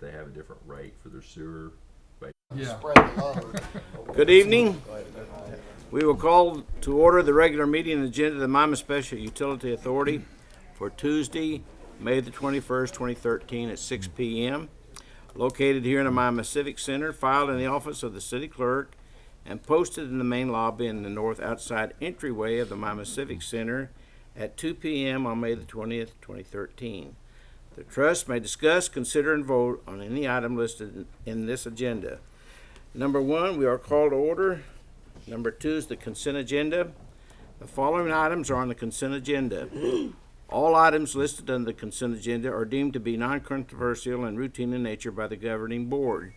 they have a different rate for their sewer. Yeah. Spread the load. Good evening. We will call to order the regular meeting agenda of the Miami Special Utility Authority for Tuesday, May the 21st, 2013 at 6 p.m. Located here in the Miami Civic Center, filed in the office of the city clerk, and posted in the main lobby in the north outside entryway of the Miami Civic Center at 2 p.m. on May the 20th, 2013. The trust may discuss, consider, and vote on any item listed in this agenda. Number 1, we are called to order. Number 2 is the consent agenda. The following items are on the consent agenda. All items listed on the consent agenda are deemed to be non-controversial and routine in nature by the governing board.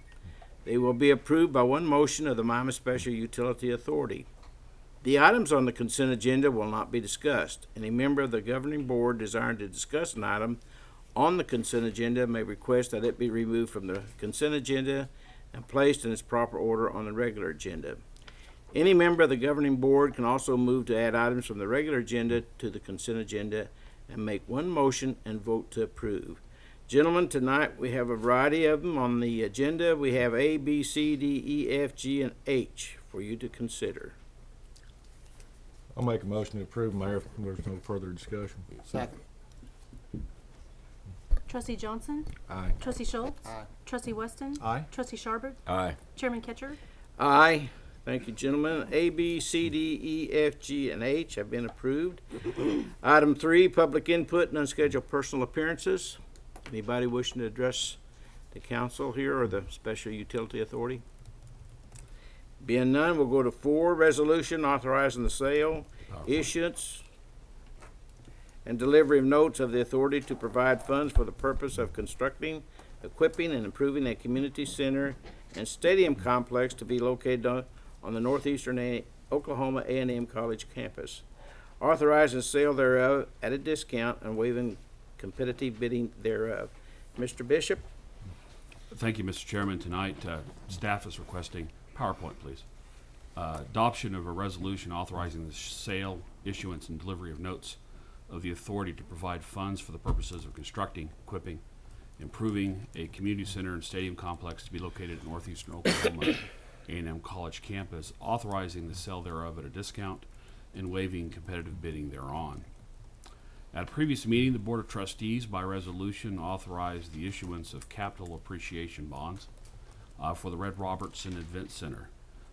They will be approved by one motion of the Miami Special Utility Authority. The items on the consent agenda will not be discussed. Any member of the governing board desiring to discuss an item on the consent agenda may request that it be removed from the consent agenda and placed in its proper order on the regular agenda. Any member of the governing board can also move to add items from the regular agenda to the consent agenda and make one motion and vote to approve. Gentlemen, tonight we have a variety of them on the agenda. We have A, B, C, D, E, F, G, and H for you to consider. I'll make a motion to approve, Mayor, if there's no further discussion. Second. Trustee Johnson? Aye. Trustee Schultz? Aye. Trustee Weston? Aye. Trustee Sharbert? Aye. Chairman Ketcher? Aye. Thank you, gentlemen. A, B, C, D, E, F, G, and H have been approved. Item 3, public input and unscheduled personal appearances. Anybody wishing to address the council here or the Special Utility Authority? Being none, we'll go to 4, resolution authorizing the sale, issuance, and delivery of notes of the authority to provide funds for the purpose of constructing, equipping, and improving a community center and stadium complex to be located on the northeastern Oklahoma A&M College campus. Authorizing sale thereof at a discount and waiving competitive bidding thereof. Mr. Bishop? Thank you, Mr. Chairman. Tonight, staff is requesting PowerPoint, please. Adoption of a resolution authorizing the sale, issuance, and delivery of notes of the authority to provide funds for the purposes of constructing, equipping, improving a community center and stadium complex to be located in northeastern Oklahoma A&M College campus, authorizing the sale thereof at a discount and waiving competitive bidding thereon. At a previous meeting, the Board of Trustees, by resolution, authorized the issuance of capital appreciation bonds for the Red Robertson Event Center.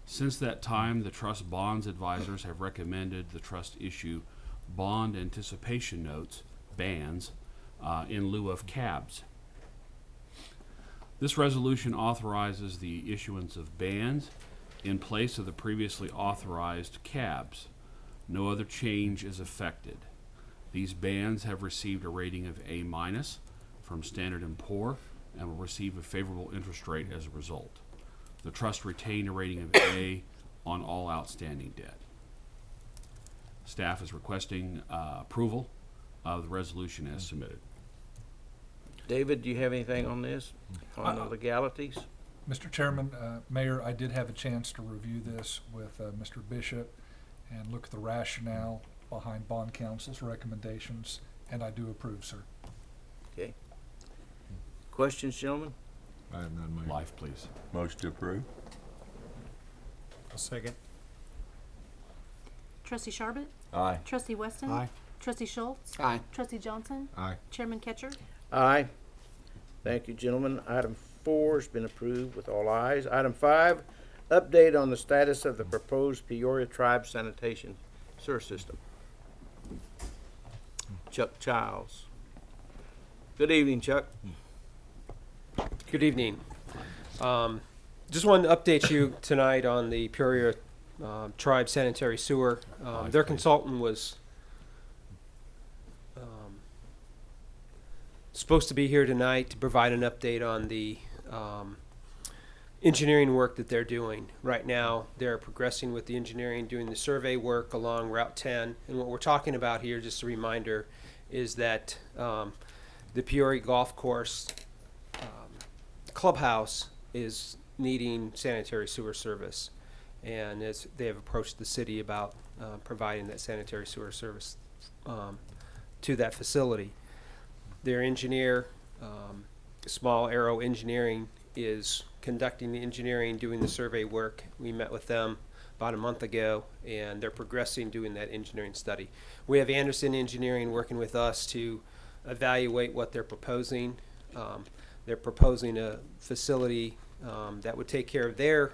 Since that time, the Trust Bonds Advisors have recommended the Trust issue bond anticipation notes, BANs, in lieu of CABs. This resolution authorizes the issuance of BANs in place of the previously authorized CABs. No other change is affected. These BANs have received a rating of A- from Standard & Poor and will receive a favorable interest rate as a result. The Trust retained a rating of A on all outstanding debt. Staff is requesting approval of the resolution as submitted. David, do you have anything on this, on the legalities? Mr. Chairman, Mayor, I did have a chance to review this with Mr. Bishop and look at the rationale behind bond counsel's recommendations, and I do approve, sir. Okay. Questions, gentlemen? I have none, Mayor. Life, please. Motion to approve. A second. Trustee Sharbert? Aye. Trustee Weston? Aye. Trustee Schultz? Aye. Trustee Johnson? Aye. Chairman Ketcher? Aye. Thank you, gentlemen. Item 4 has been approved with all ayes. Item 5, update on the status of the proposed Peoria Tribe sanitation sewer system. Chuck Childs. Good evening, Chuck. Good evening. Just wanted to update you tonight on the Peoria Tribe sanitary sewer. Their consultant was supposed to be here tonight to provide an update on the engineering work that they're doing. Right now, they're progressing with the engineering, doing the survey work along Route 10. And what we're talking about here, just a reminder, is that the Peoria Golf Course clubhouse is needing sanitary sewer service. And as they have approached the city about providing that sanitary sewer service to that facility. Their engineer Small Arrow Engineering is conducting the engineering, doing the survey work. We met with them about a month ago, and they're progressing doing that engineering study. We have Anderson Engineering working with us to evaluate what they're proposing. They're proposing a facility that would take care of their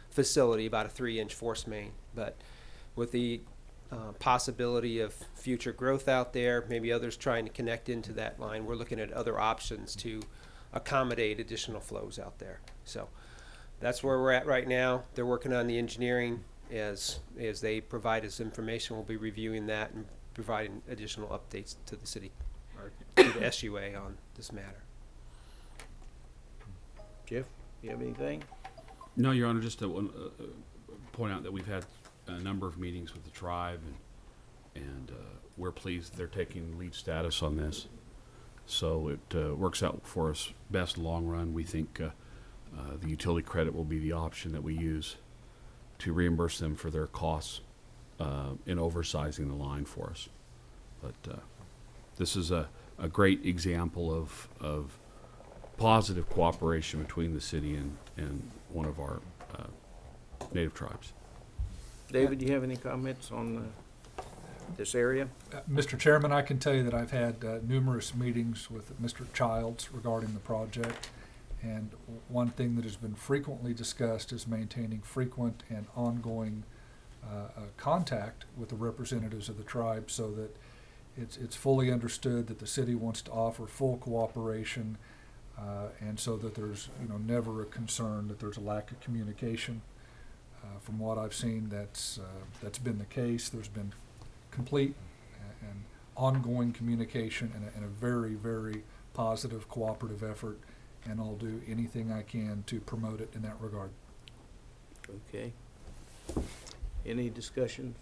facility, about a 3-inch force main. But with the possibility of future growth out there, maybe others trying to connect into that line, we're looking at other options to accommodate additional flows out there. So that's where we're at right now. They're working on the engineering. As they provide us information, we'll be reviewing that and providing additional updates to the city, or to the SUA on this matter. Jeff, you have anything? No, Your Honor, just to point out that we've had a number of meetings with the tribe, and we're pleased they're taking lead status on this. So it works out for us best long run. We think the utility credit will be the option that we use to reimburse them for their costs in oversizing the line for us. But this is a great example of positive cooperation between the city and one of our native tribes. David, do you have any comments on this area? Mr. Chairman, I can tell you that I've had numerous meetings with Mr. Childs regarding the project, and one thing that has been frequently discussed is maintaining frequent and ongoing contact with the representatives of the tribe, so that it's fully understood that the city wants to offer full cooperation, and so that there's never a concern that there's a lack of communication. From what I've seen, that's been the case. There's been complete and ongoing communication and a very, very positive cooperative effort, and I'll do anything I can to promote it in that regard. Okay. Any discussion,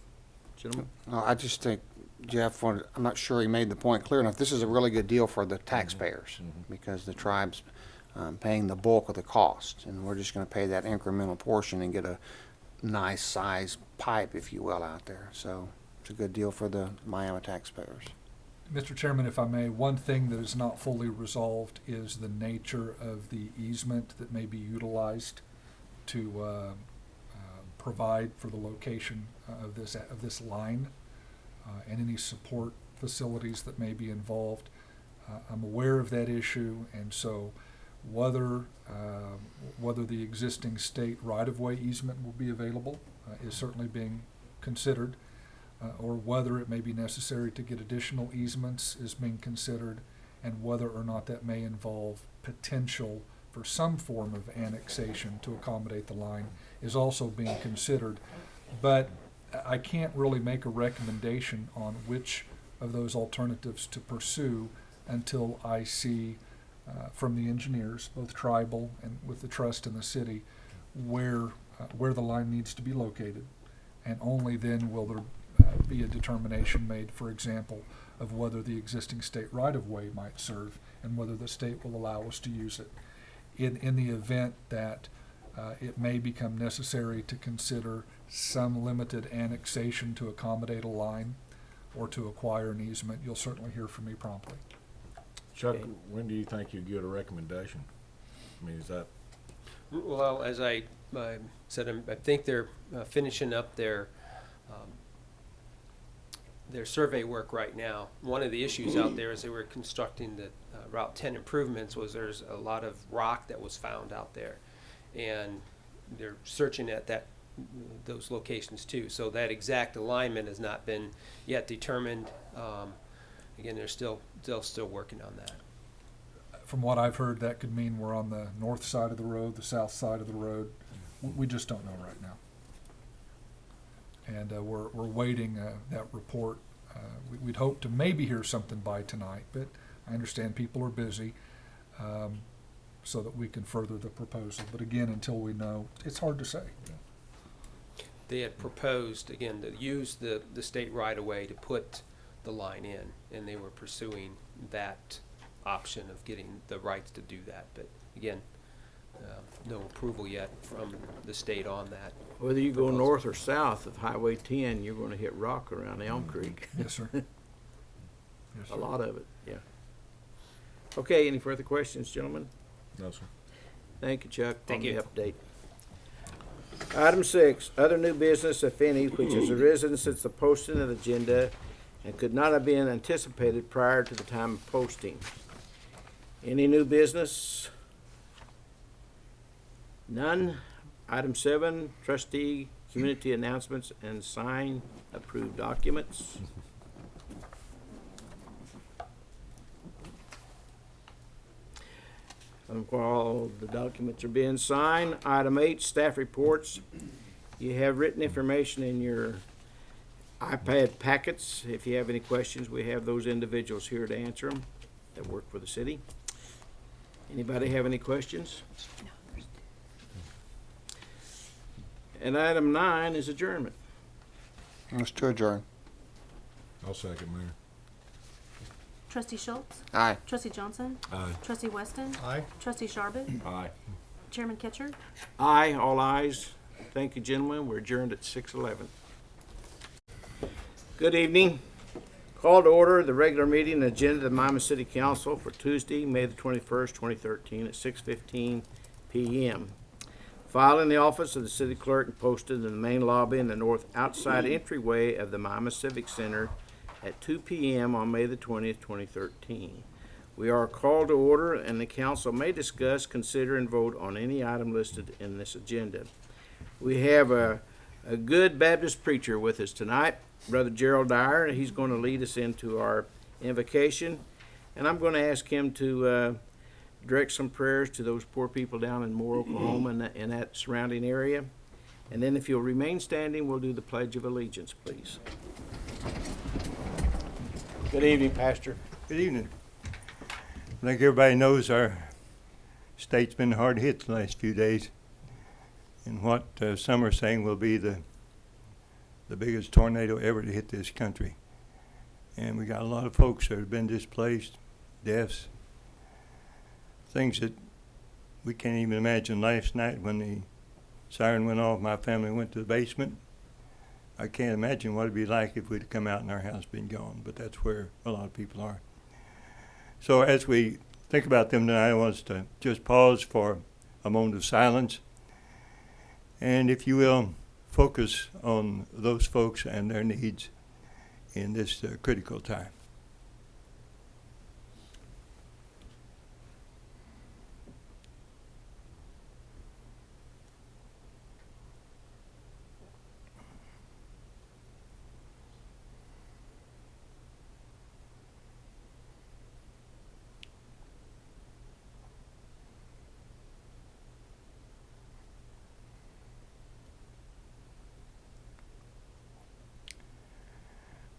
gentlemen? I just think Jeff wanted, I'm not sure he made the point clear enough. This is a really good deal for the taxpayers because the tribe's paying the bulk of the cost, and we're just going to pay that incremental portion and get a nice size pipe, if you will, out there. So it's a good deal for the Miami taxpayers. Mr. Chairman, if I may, one thing that is not fully resolved is the nature of the easement that may be utilized to provide for the location of this line and any support facilities that may be involved. I'm aware of that issue, and so whether the existing state right-of-way easement will be available is certainly being considered, or whether it may be necessary to get additional easements is being considered, and whether or not that may involve potential for some form of annexation to accommodate the line is also being considered. But I can't really make a recommendation on which of those alternatives to pursue until I see from the engineers, both tribal and with the trust in the city, where the line needs to be located. And only then will there be a determination made, for example, of whether the existing state right-of-way might serve and whether the state will allow us to use it. In the event that it may become necessary to consider some limited annexation to accommodate a line or to acquire an easement, you'll certainly hear from me promptly. Chuck, Okay. when do you think you'll get a recommendation? I mean, is that, Well, as I said, I think they're finishing up their survey work right now. One of the issues out there as they were constructing the Route 10 improvements was there's a lot of rock that was found out there, and they're searching at those locations too. So that exact alignment has not been yet determined. Again, they're still working on that. From what I've heard, that could mean we're on the north side of the road, the south side of the road. We just don't know right now. And we're waiting that report. We'd hope to maybe hear something by tonight, but I understand people are busy, so that we can further the proposal. But again, until we know, it's hard to say. They had proposed, again, to use the state right-of-way to put the line in, and they were pursuing that option of getting the rights to do that. But again, no approval yet from the state on that. Whether you go proposal. north or south of Highway 10, you're going to hit rock around Elm Creek. Yes, sir. Yes, A sir. lot of it, yeah. Okay, any further questions, gentlemen? No, sir. Thank you, Chuck, Thank on the you. update. Item 6, other new business, if any, which has arisen since the posting of the agenda and could not have been anticipated prior to the time of posting. Any new business? None. Item 7, trustee community announcements and sign approved documents. While the documents are being signed, item 8, staff reports. You have written information in your iPad packets. If you have any questions, we have those individuals here to answer them that work for the city. Anybody have any questions? And item 9 is adjournment. Let's to adjourn. I'll second, Mayor. Trustee Schultz? Aye. Trustee Johnson? Aye. Trustee Weston? Aye. Trustee Sharbit? Aye. Chairman Ketcher? Aye, all ayes. Thank you, gentlemen. We're adjourned at 6:11. Good evening. Call to order the regular meeting and agenda of the Miami City Council for Tuesday, May the 21st, 2013 at 6:15 p.m. Filed in the office of the city clerk and posted in the main lobby in the north outside entryway of the Miami Civic Center at 2 p.m. on May the 20th, 2013. We are called to order, and the council may discuss, consider, and vote on any item listed in this agenda. We have a good Baptist preacher with us tonight, Brother Gerald Dyer. He's going to lead us into our invocation, and I'm going to ask him to direct some prayers to those poor people down in Moore, Oklahoma, and that surrounding area. And then if you'll remain standing, we'll do the Pledge of Allegiance, please. Good evening, Pastor. Good evening. I think everybody knows our state's been hard hit the last few days in what some are saying will be the biggest tornado ever to hit this country. And we got a lot of folks that have been displaced, deaths, things that we can't even imagine. Last night when the siren went off, my family went to the basement. I can't imagine what it'd be like if we'd come out and our house been gone, but that's where a lot of people are. So as we think about them tonight, I want us to just pause for a moment of silence. And if you will, focus on those folks and their needs in this critical time.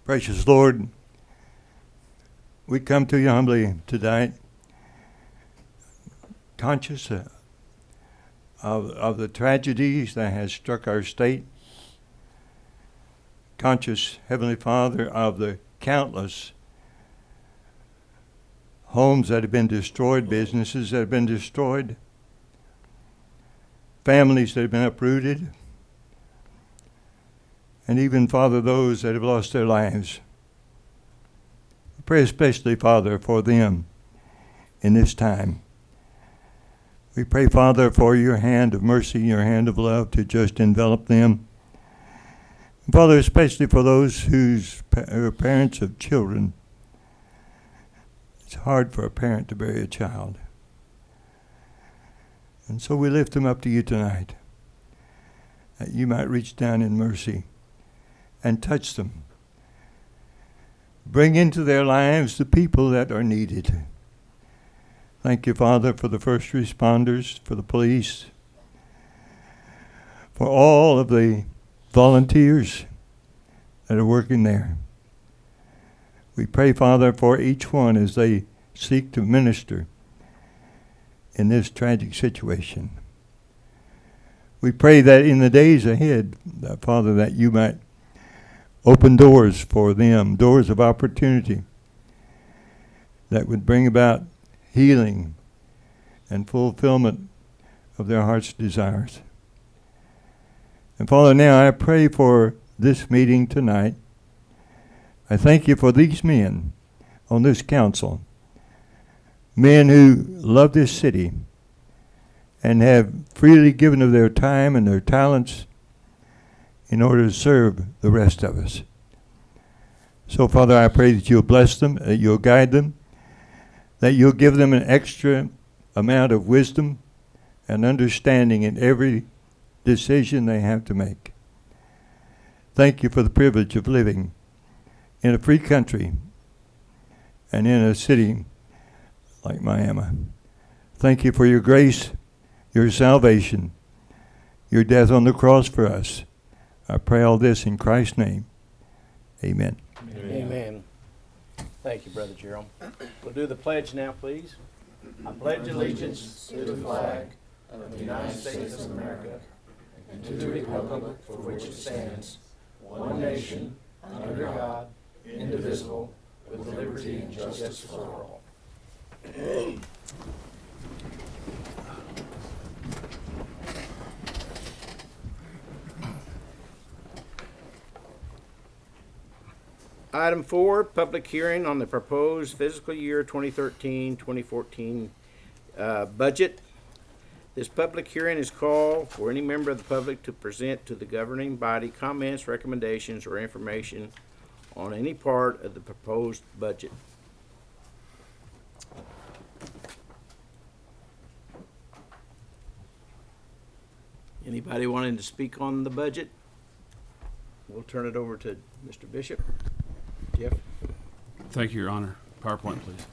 Precious Lord, we come to you humbly tonight, conscious of the tragedies that has struck our state, conscious, Heavenly Father, of the countless homes that have been destroyed, businesses that have been destroyed, families that have been uprooted, and even, Father, those that have lost their lives. We pray especially, Father, for them in this time. We pray, Father, for your hand of mercy, your hand of love to just envelop them. And Father, especially for those who are parents of children. It's hard for a parent to bury a child. And so we lift them up to you tonight, that you might reach down in mercy and touch them. Bring into their lives the people that are needed. Thank you, Father, for the first responders, for the police, for all of the volunteers that are working there. We pray, Father, for each one as they seek to minister in this tragic situation. We pray that in the days ahead, Father, that you might open doors for them, doors of opportunity that would bring about healing and fulfillment of their heart's desires. And Father, now I pray for this meeting tonight. I thank you for these men on this council. men who love this city and have freely given of their time and their talents in order to serve the rest of us. So, Father, I pray that you'll bless them, that you'll guide them, that you'll give them an extra amount of wisdom and understanding in every decision they have to make. Thank you for the privilege of living in a free country and in a city like Miami. Thank you for your grace, your salvation, your death on the cross for us. I pray all this in Christ's name. Amen. Amen. Thank you, Brother Jerome. We'll do the pledge now, please. I pledge allegiance to the flag of the United States of America and to the republic for which it stands, one nation, under God, indivisible, with liberty and justice for all. Item 4, public hearing on the proposed fiscal year 2013-2014 budget. This public hearing is called for any member of the public to present to the governing body comments, recommendations, or information on any part of the proposed budget. Anybody wanting to speak on the budget? We'll turn it over to Mr. Bishop. Jeff? Thank you, Your Honor. PowerPoint, please.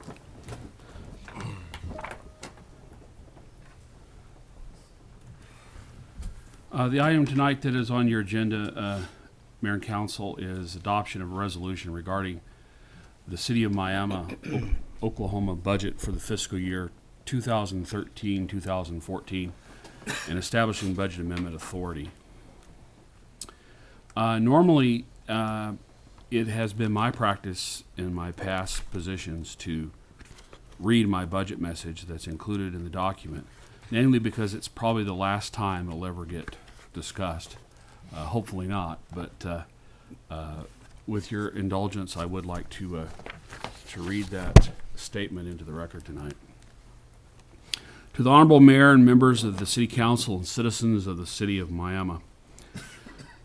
The item tonight that is on your agenda, Mayor and Council, is adoption of a resolution regarding the City of Miami, Oklahoma budget for the fiscal year 2013-2014 and establishing budget amendment authority. Normally, it has been my practice in my past positions to read my budget message that's included in the document, namely because it's probably the last time it'll ever get discussed. Hopefully not, but with your indulgence, I would like to read that statement into the record tonight. To the Honorable Mayor and members of the City Council and citizens of the City of Miami.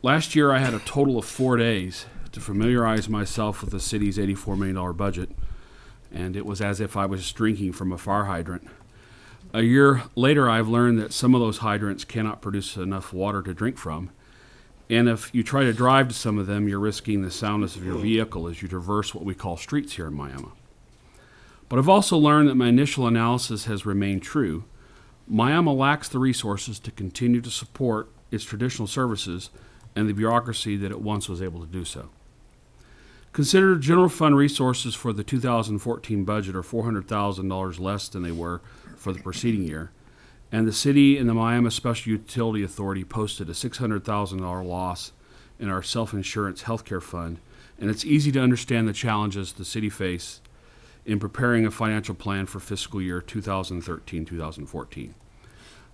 Last year I had a total of 4 days to familiarize myself with the city's $84 million budget, and it was as if I was drinking from a fire hydrant. A year later, I've learned that some of those hydrants cannot produce enough water to drink from, and if you try to drive to some of them, you're risking the soundness of your vehicle as you traverse what we call streets here in Miami. But I've also learned that my initial analysis has remained true. Miami lacks the resources to continue to support its traditional services and the bureaucracy that it once was able to do so. Consider general fund resources for the 2014 budget are $400,000 less than they were for the preceding year, and the city and the Miami Special Utility Authority posted a $600,000 loss in our self-insurance healthcare fund, and it's easy to understand the challenges the city face in preparing a financial plan for fiscal year 2013-2014.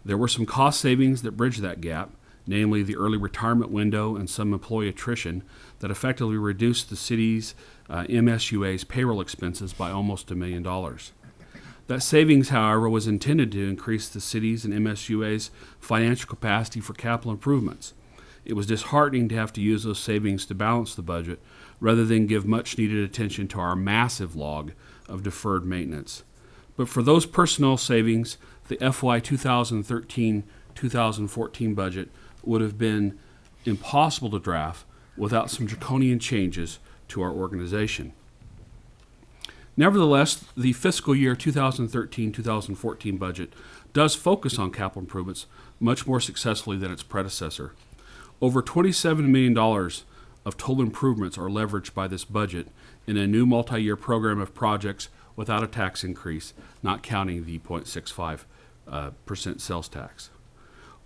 There were some cost savings that bridged that gap, namely the early retirement window and some employee attrition that effectively reduced the city's MSUA's payroll expenses by almost $1 million. That savings, however, was intended to increase the city's and MSUA's financial capacity for capital improvements. It was disheartening to have to use those savings to balance the budget rather than give much needed attention to our massive log of deferred maintenance. But for those personnel savings, the FY 2013-2014 budget would have been impossible to draft without some draconian changes to our organization. Nevertheless, the fiscal year 2013-2014 budget does focus on capital improvements much more successfully than its predecessor. Over $27 million of total improvements are leveraged by this budget in a new multi-year program of projects without a tax increase, not counting the 0.65% sales tax.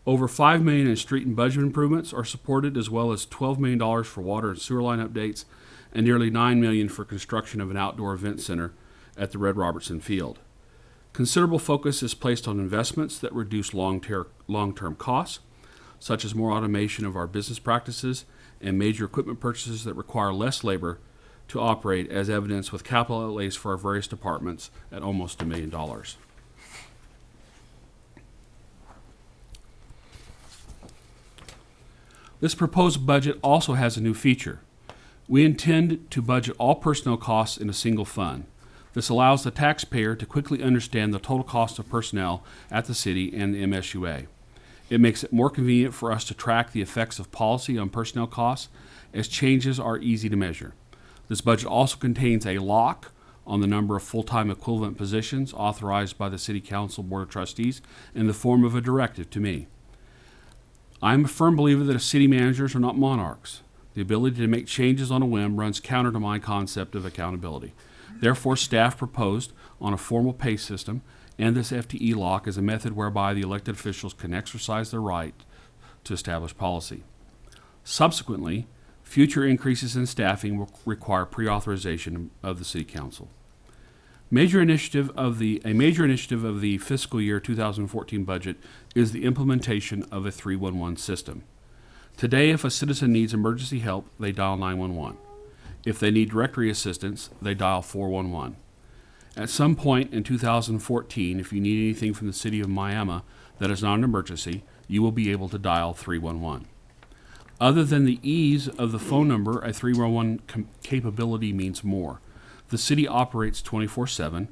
Over $5 million in street and budget improvements are supported, as well as $12 million for water and sewer line updates, and nearly $9 million for construction of an outdoor event center at the Red Robertson Field. Considerable focus is placed on investments that reduce long-term costs, such as more automation of our business practices and major equipment purchases that require less labor to operate, as evidenced with capital outlays for our various departments at almost $1 million. This proposed budget also has a new feature. We intend to budget all personnel costs in a single fund. This allows the taxpayer to quickly understand the total cost of personnel at the city and the MSUA. It makes it more convenient for us to track the effects of policy on personnel costs, as changes are easy to measure. This budget also contains a lock on the number of full-time equivalent positions authorized by the City Council Board of Trustees in the form of a directive to me. I am a firm believer that city managers are not monarchs. The ability to make changes on a whim runs counter to my concept of accountability. Therefore, staff proposed on a formal pay system and this FTE lock as a method whereby the elected officials can exercise their right to establish policy. Subsequently, future increases in staffing will require pre-authorization of the City Council. A major initiative of the fiscal year 2014 budget is the implementation of a 311 system. Today, if a citizen needs emergency help, they dial 911. If they need directory assistance, they dial 411. At some point in 2014, if you need anything from the city of Miami that is not an emergency, you will be able to dial 311. Other than the ease of the phone number, a 311 capability means more. The city operates 24/7,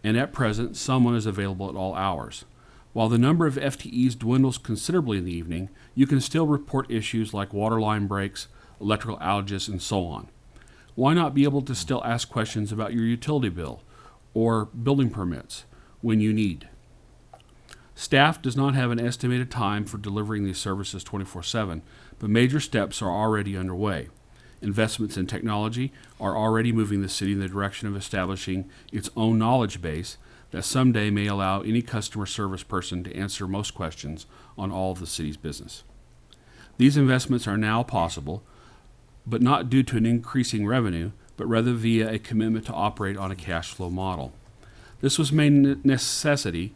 and at present, someone is available at all hours. While the number of FTEs dwindles considerably in the evening, you can still report issues like water line breaks, electrical outages, and so on. Why not be able to still ask questions about your utility bill or building permits when you need? Staff does not have an estimated time for delivering these services 24/7, but major steps are already underway. Investments in technology are already moving the city in the direction of establishing its own knowledge base that someday may allow any customer service person to answer most questions on all of the city's business. These investments are now possible, but not due to an increasing revenue, but rather via a commitment to operate on a cash flow model. This was made necessity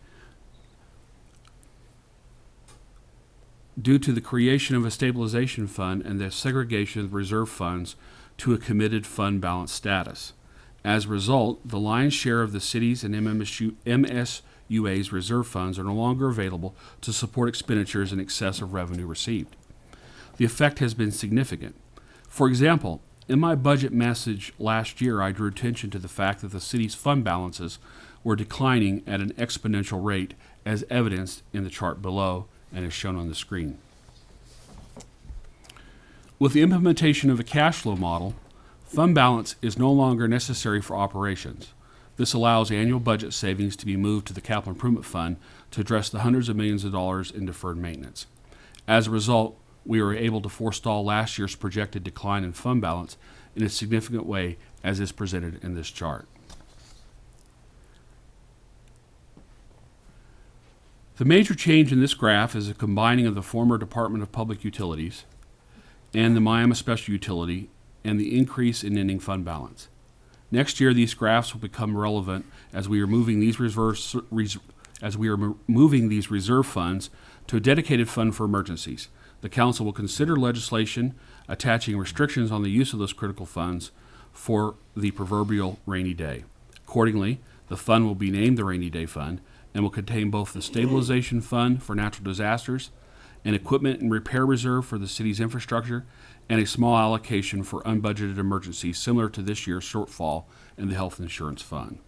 due to the creation of a stabilization fund and the segregation of reserve funds to a committed fund balance status. As a result, the lion's share of the city's and MSUA's reserve funds are no longer available to support expenditures in excess of revenue received. The effect has been significant. For example, in my budget message last year, I drew attention to the fact that the city's fund balances were declining at an exponential rate, as evidenced in the chart below and is shown on the screen. With the implementation of a cash flow model, fund balance is no longer necessary for operations. This allows annual budget savings to be moved to the capital improvement fund to address the hundreds of millions of dollars in deferred maintenance. As a result, we were able to forestall last year's projected decline in fund balance in a significant way, as is presented in this chart. The major change in this graph is a combining of the former Department of Public Utilities and the Miami Special Utility and the increase in ending fund balance. Next year, these graphs will become relevant as we are moving these reserve funds to a dedicated fund for emergencies. The Council will consider legislation attaching restrictions on the use of those critical funds for the proverbial rainy day. Accordingly, the fund will be named the Rainy Day Fund and will contain both the Stabilization Fund for natural disasters, an equipment and repair reserve for the city's infrastructure, and a small allocation for unbudgeted emergencies similar to this year's shortfall in the Health Insurance Fund.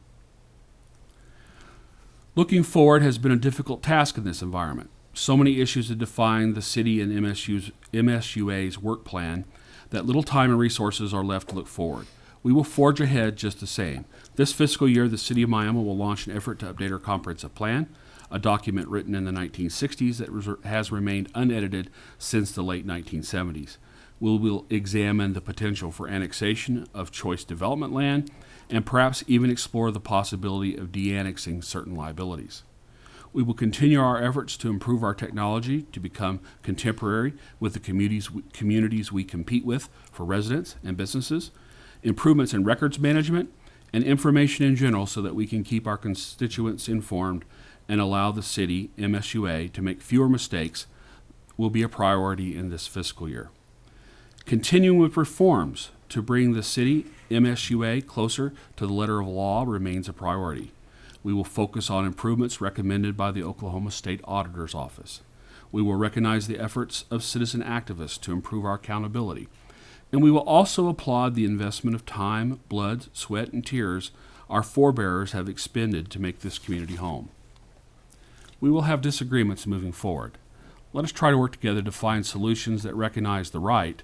Looking forward has been a difficult task in this environment. So many issues have defined the city and MSUA's work plan that little time and resources are left to look forward. We will forge ahead just the same. This fiscal year, the City of Miami will launch an effort to update our comprehensive plan, a document written in the 1960s that has remained unedited since the late 1970s. We will examine the potential for annexation of choice development land and perhaps even explore the possibility of de-annexing certain liabilities. We will continue our efforts to improve our technology to become contemporary with the communities we compete with for residents and businesses, improvements in records management, and information in general so that we can keep our constituents informed and allow the city, MSUA, to make fewer mistakes will be a priority in this fiscal year. Continuing with reforms to bring the city MSUA closer to the letter of law remains a priority. We will focus on improvements recommended by the Oklahoma State Auditor's Office. We will recognize the efforts of citizen activists to improve our accountability. And we will also applaud the investment of time, blood, sweat, and tears our forebears have expended to make this community home. We will have disagreements moving forward. Let us try to work together to find solutions that recognize the right,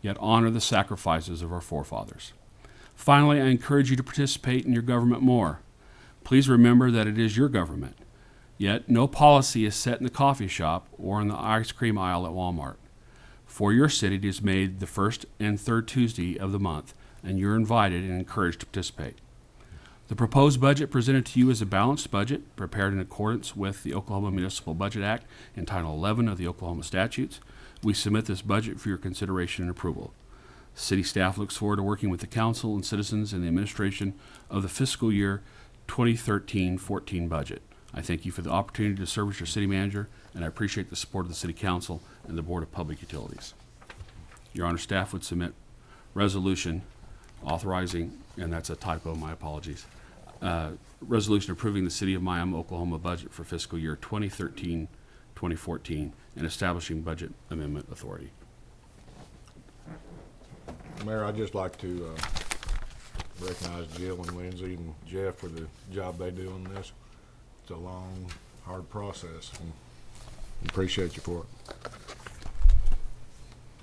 yet honor the sacrifices of our forefathers. Finally, I encourage you to participate in your government more. Please remember that it is your government, yet no policy is set in the coffee shop or in the ice cream aisle at Walmart. For your city, it is made the first and third Tuesday of the month, and you're invited and encouraged to participate. The proposed budget presented to you is a balanced budget prepared in accordance with the Oklahoma Municipal Budget Act and Title 11 of the Oklahoma Statutes. We submit this budget for your consideration and approval. City staff looks forward to working with the council and citizens in the administration of the fiscal year 2013-14 budget. I thank you for the opportunity to serve as your city manager, and I appreciate the support of the City Council and the Board of Public Utilities. Your Honor, staff would submit resolution authorizing, and that's a typo, my apologies, resolution approving the City of Miami, Oklahoma budget for fiscal year 2013-2014 and establishing budget amendment authority. Mayor, I'd just like to recognize Jill and Lindsay and Jeff for the job they do on this. It's a long, hard process, and appreciate you for it.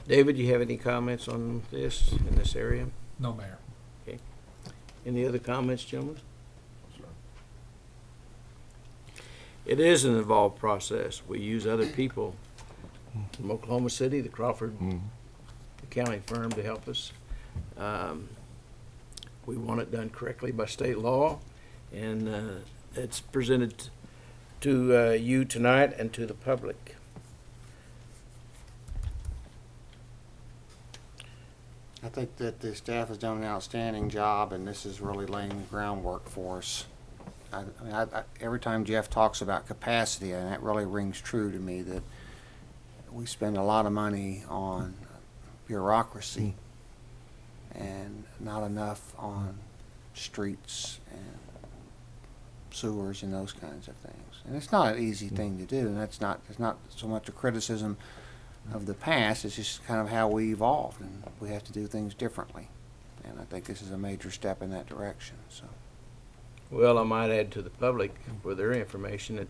David, you have any comments on this, in this area? No, Mayor. Any other comments, gentlemen? It is an involved process. We use other people from Oklahoma City, the Crawford accounting firm, to help us. We want it done correctly by state law, and it's presented to you tonight and to the public. I think that the staff has done an outstanding job, and this is really laying the groundwork for us. Every time Jeff talks about capacity, and that really rings true to me, that we spend a lot of money on bureaucracy and not enough on streets and sewers and those kinds of things. And it's not an easy thing to do, and it's not so much a criticism of the past, it's just kind of how we evolved, and we have to do things differently. And I think this is a major step in that direction. So, Well, I might add to the public for their information that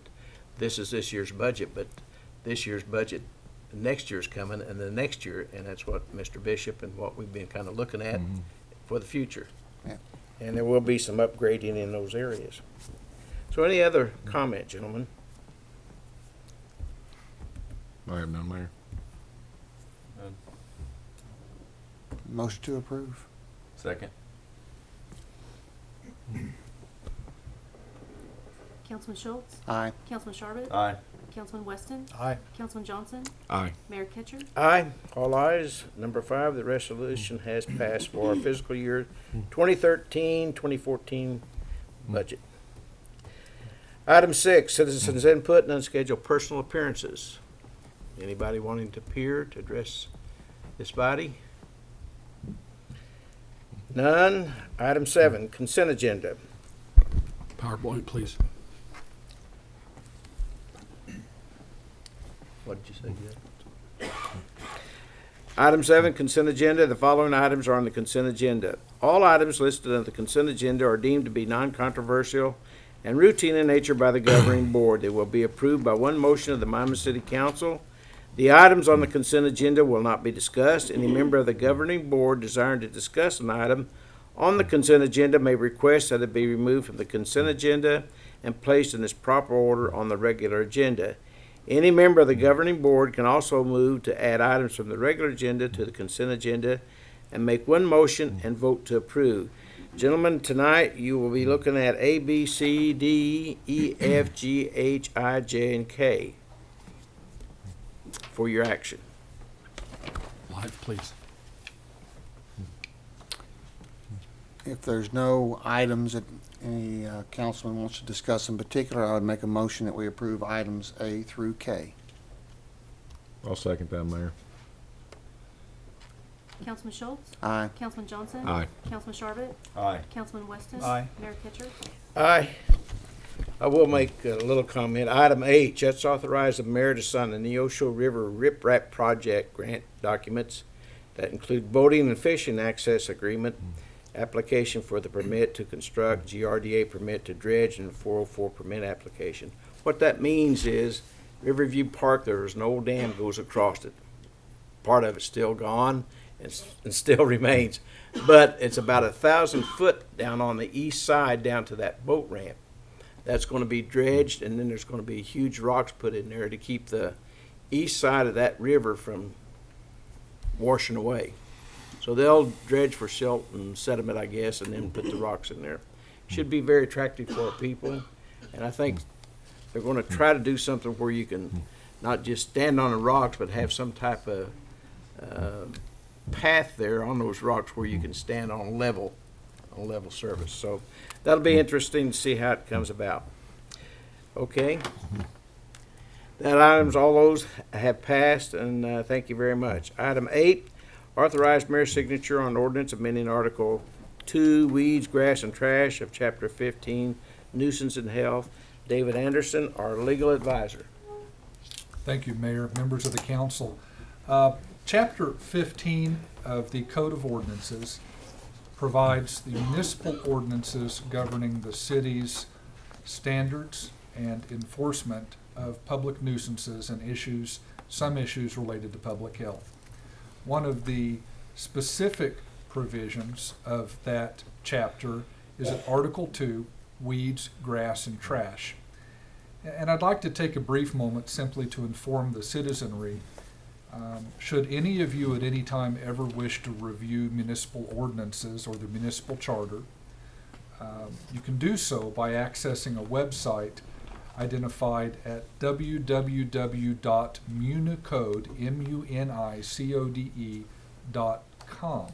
this is this year's budget, but this year's budget, next year's coming, and the next year, and that's what Mr. Bishop and what we've been kind of looking at for the future. yeah. And there will be some upgrading in those areas. So any other comment, gentlemen? I have none, Mayor. Motion to approve. Second. Councilman Schultz? Aye. Councilman Sharbit? Aye. Councilman Weston? Aye. Councilman Johnson? Aye. Mayor Kitcher? Aye. All ayes. Number 5, the resolution has passed for our fiscal year 2013-2014 budget. Item 6, citizens' input and unscheduled personal appearances. Anybody wanting to appear to address this body? None. Item 7, consent agenda. PowerPoint, please. What did you say, Jeff? Item 7, consent agenda. The following items are on the consent agenda. All items listed on the consent agenda are deemed to be non-controversial and routine in nature by the governing board. They will be approved by one motion of the Miami City Council. The items on the consent agenda will not be discussed. Any member of the governing board desiring to discuss an item on the consent agenda may request that it be removed from the consent agenda and placed in its proper order on the regular agenda. Any member of the governing board can also move to add items from the regular agenda to the consent agenda and make one motion and vote to approve. Gentlemen, tonight you will be looking at A, B, C, D, E, F, G, H, I, J, and K for your action. Live, please. If there's no items that any councilman wants to discuss in particular, I would make a motion that we approve items A through K. I'll second that, Mayor. Councilman Schultz? Aye. Councilman Johnson? Aye. Councilman Sharbit? Aye. Councilman Weston? Aye. Mayor Kitcher? Aye. I will make a little comment. Item H, that's authorize the mayor to sign the Neosho River Rip-Rap Project grant documents that include boating and fishing access agreement, application for the permit to construct, GRDA permit to dredge, and 404 permit application. What that means is Riverview Park, there's an old dam goes across it. Part of it's still gone and still remains, but it's about 1,000 foot down on the east side down to that boat ramp. That's going to be dredged, and then there's going to be huge rocks put in there to keep the east side of that river from washing away. So they'll dredge for silt and sediment, I guess, and then put the rocks in there. Should be very attractive for our people, and I think they're going to try to do something where you can not just stand on the rocks, but have some type of path there on those rocks where you can stand on a level surface. So that'll be interesting to see how it comes about. Okay. That items, all those have passed, and thank you very much. Item 8, authorize mayor's signature on ordinance amending Article 2, Weeds, Grass, and Trash of Chapter 15, Nuisance and Health. David Anderson, our legal advisor. Thank you, Mayor, members of the council. Chapter 15 of the Code of Ordinances provides the municipal ordinances governing the city's standards and enforcement of public nuisances and some issues related to public health. One of the specific provisions of that chapter is at Article 2, Weeds, Grass, and Trash. And I'd like to take a brief moment simply to inform the citizenry. Should any of you at any time ever wish to review municipal ordinances or the municipal charter, you can do so by accessing a website identified at www.municode.com.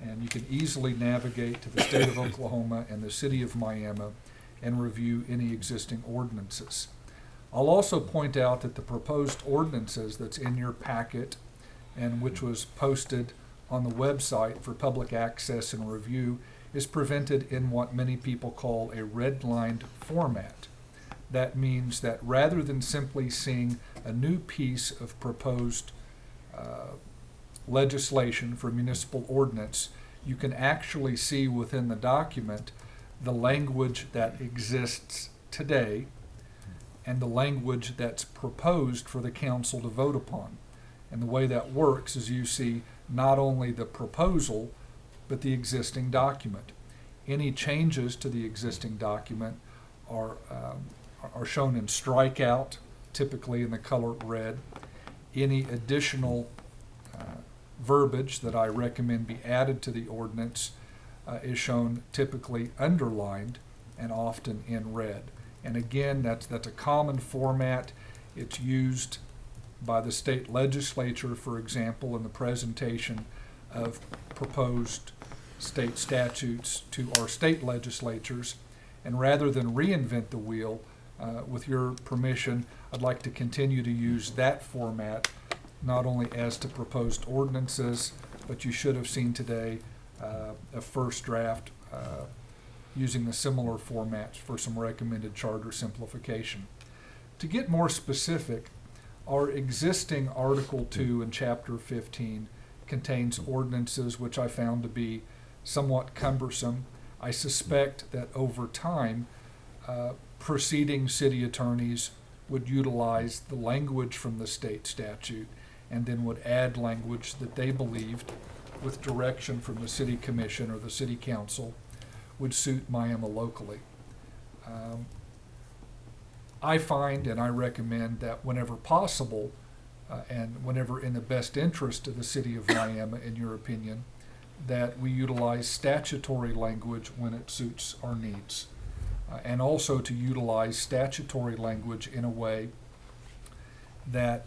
And you can easily navigate to the state of Oklahoma and the city of Miami and review any existing ordinances. I'll also point out that the proposed ordinances that's in your packet and which was posted on the website for public access and review is presented in what many people call a redlined format. That means that rather than simply seeing a new piece of proposed legislation for municipal ordinance, you can actually see within the document the language that exists today and the language that's proposed for the council to vote upon. And the way that works is you see not only the proposal, but the existing document. Any changes to the existing document are shown in strikeout, typically in the color red. Any additional verbiage that I recommend be added to the ordinance is shown typically underlined and often in red. And again, that's a common format. It's used by the state legislature, for example, in the presentation of proposed state statutes to our state legislatures. And rather than reinvent the wheel, with your permission, I'd like to continue to use that format, not only as to proposed ordinances, but you should have seen today a first draft using a similar format for some recommended charter simplification. To get more specific, our existing Article 2 in Chapter 15 contains ordinances which I found to be somewhat cumbersome. I suspect that over time, preceding city attorneys would utilize the language from the state statute and then would add language that they believed, with direction from the city commission or the city council, would suit Miami locally. I find and I recommend that whenever possible, and whenever in the best interest of the city of Miami, in your opinion, that we utilize statutory language when it suits our needs. And also to utilize statutory language in a way that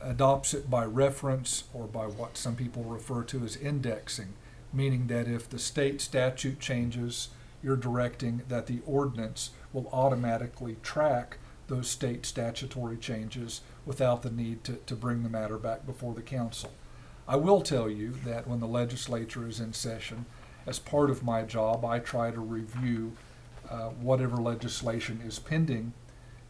adopts it by reference or by what some people refer to as indexing, meaning that if the state statute changes, you're directing that the ordinance will automatically track those state statutory changes without the need to bring the matter back before the council. I will tell you that when the legislature is in session, as part of my job, I try to review whatever legislation is pending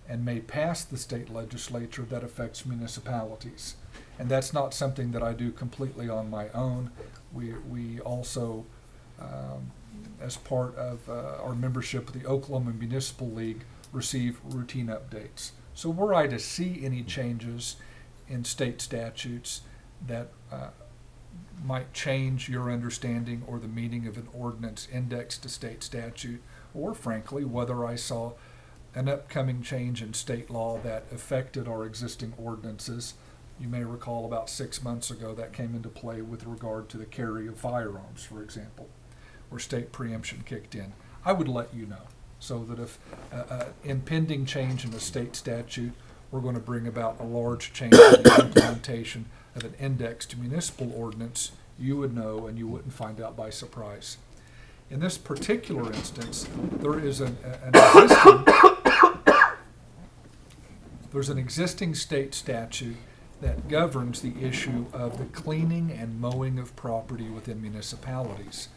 and may pass the state legislature that affects municipalities. And that's not something that I do completely on my own. We also, as part of our membership of the Oklahoma Municipal League, receive routine updates. So were I to see any changes in state statutes that might change your understanding or the meaning of an ordinance indexed to state statute, or frankly, whether I saw an upcoming change in state law that affected our existing ordinances. You may recall about 6 months ago that came into play with regard to the carry of firearms, for example, where state preemption kicked in. I would let you know, so that if impending change in a state statute, we're going to bring about a large change in the implementation of an indexed municipal ordinance, you would know and you wouldn't find out by surprise. In this particular instance, there's an existing state statute that governs the issue of the cleaning and mowing of property within municipalities.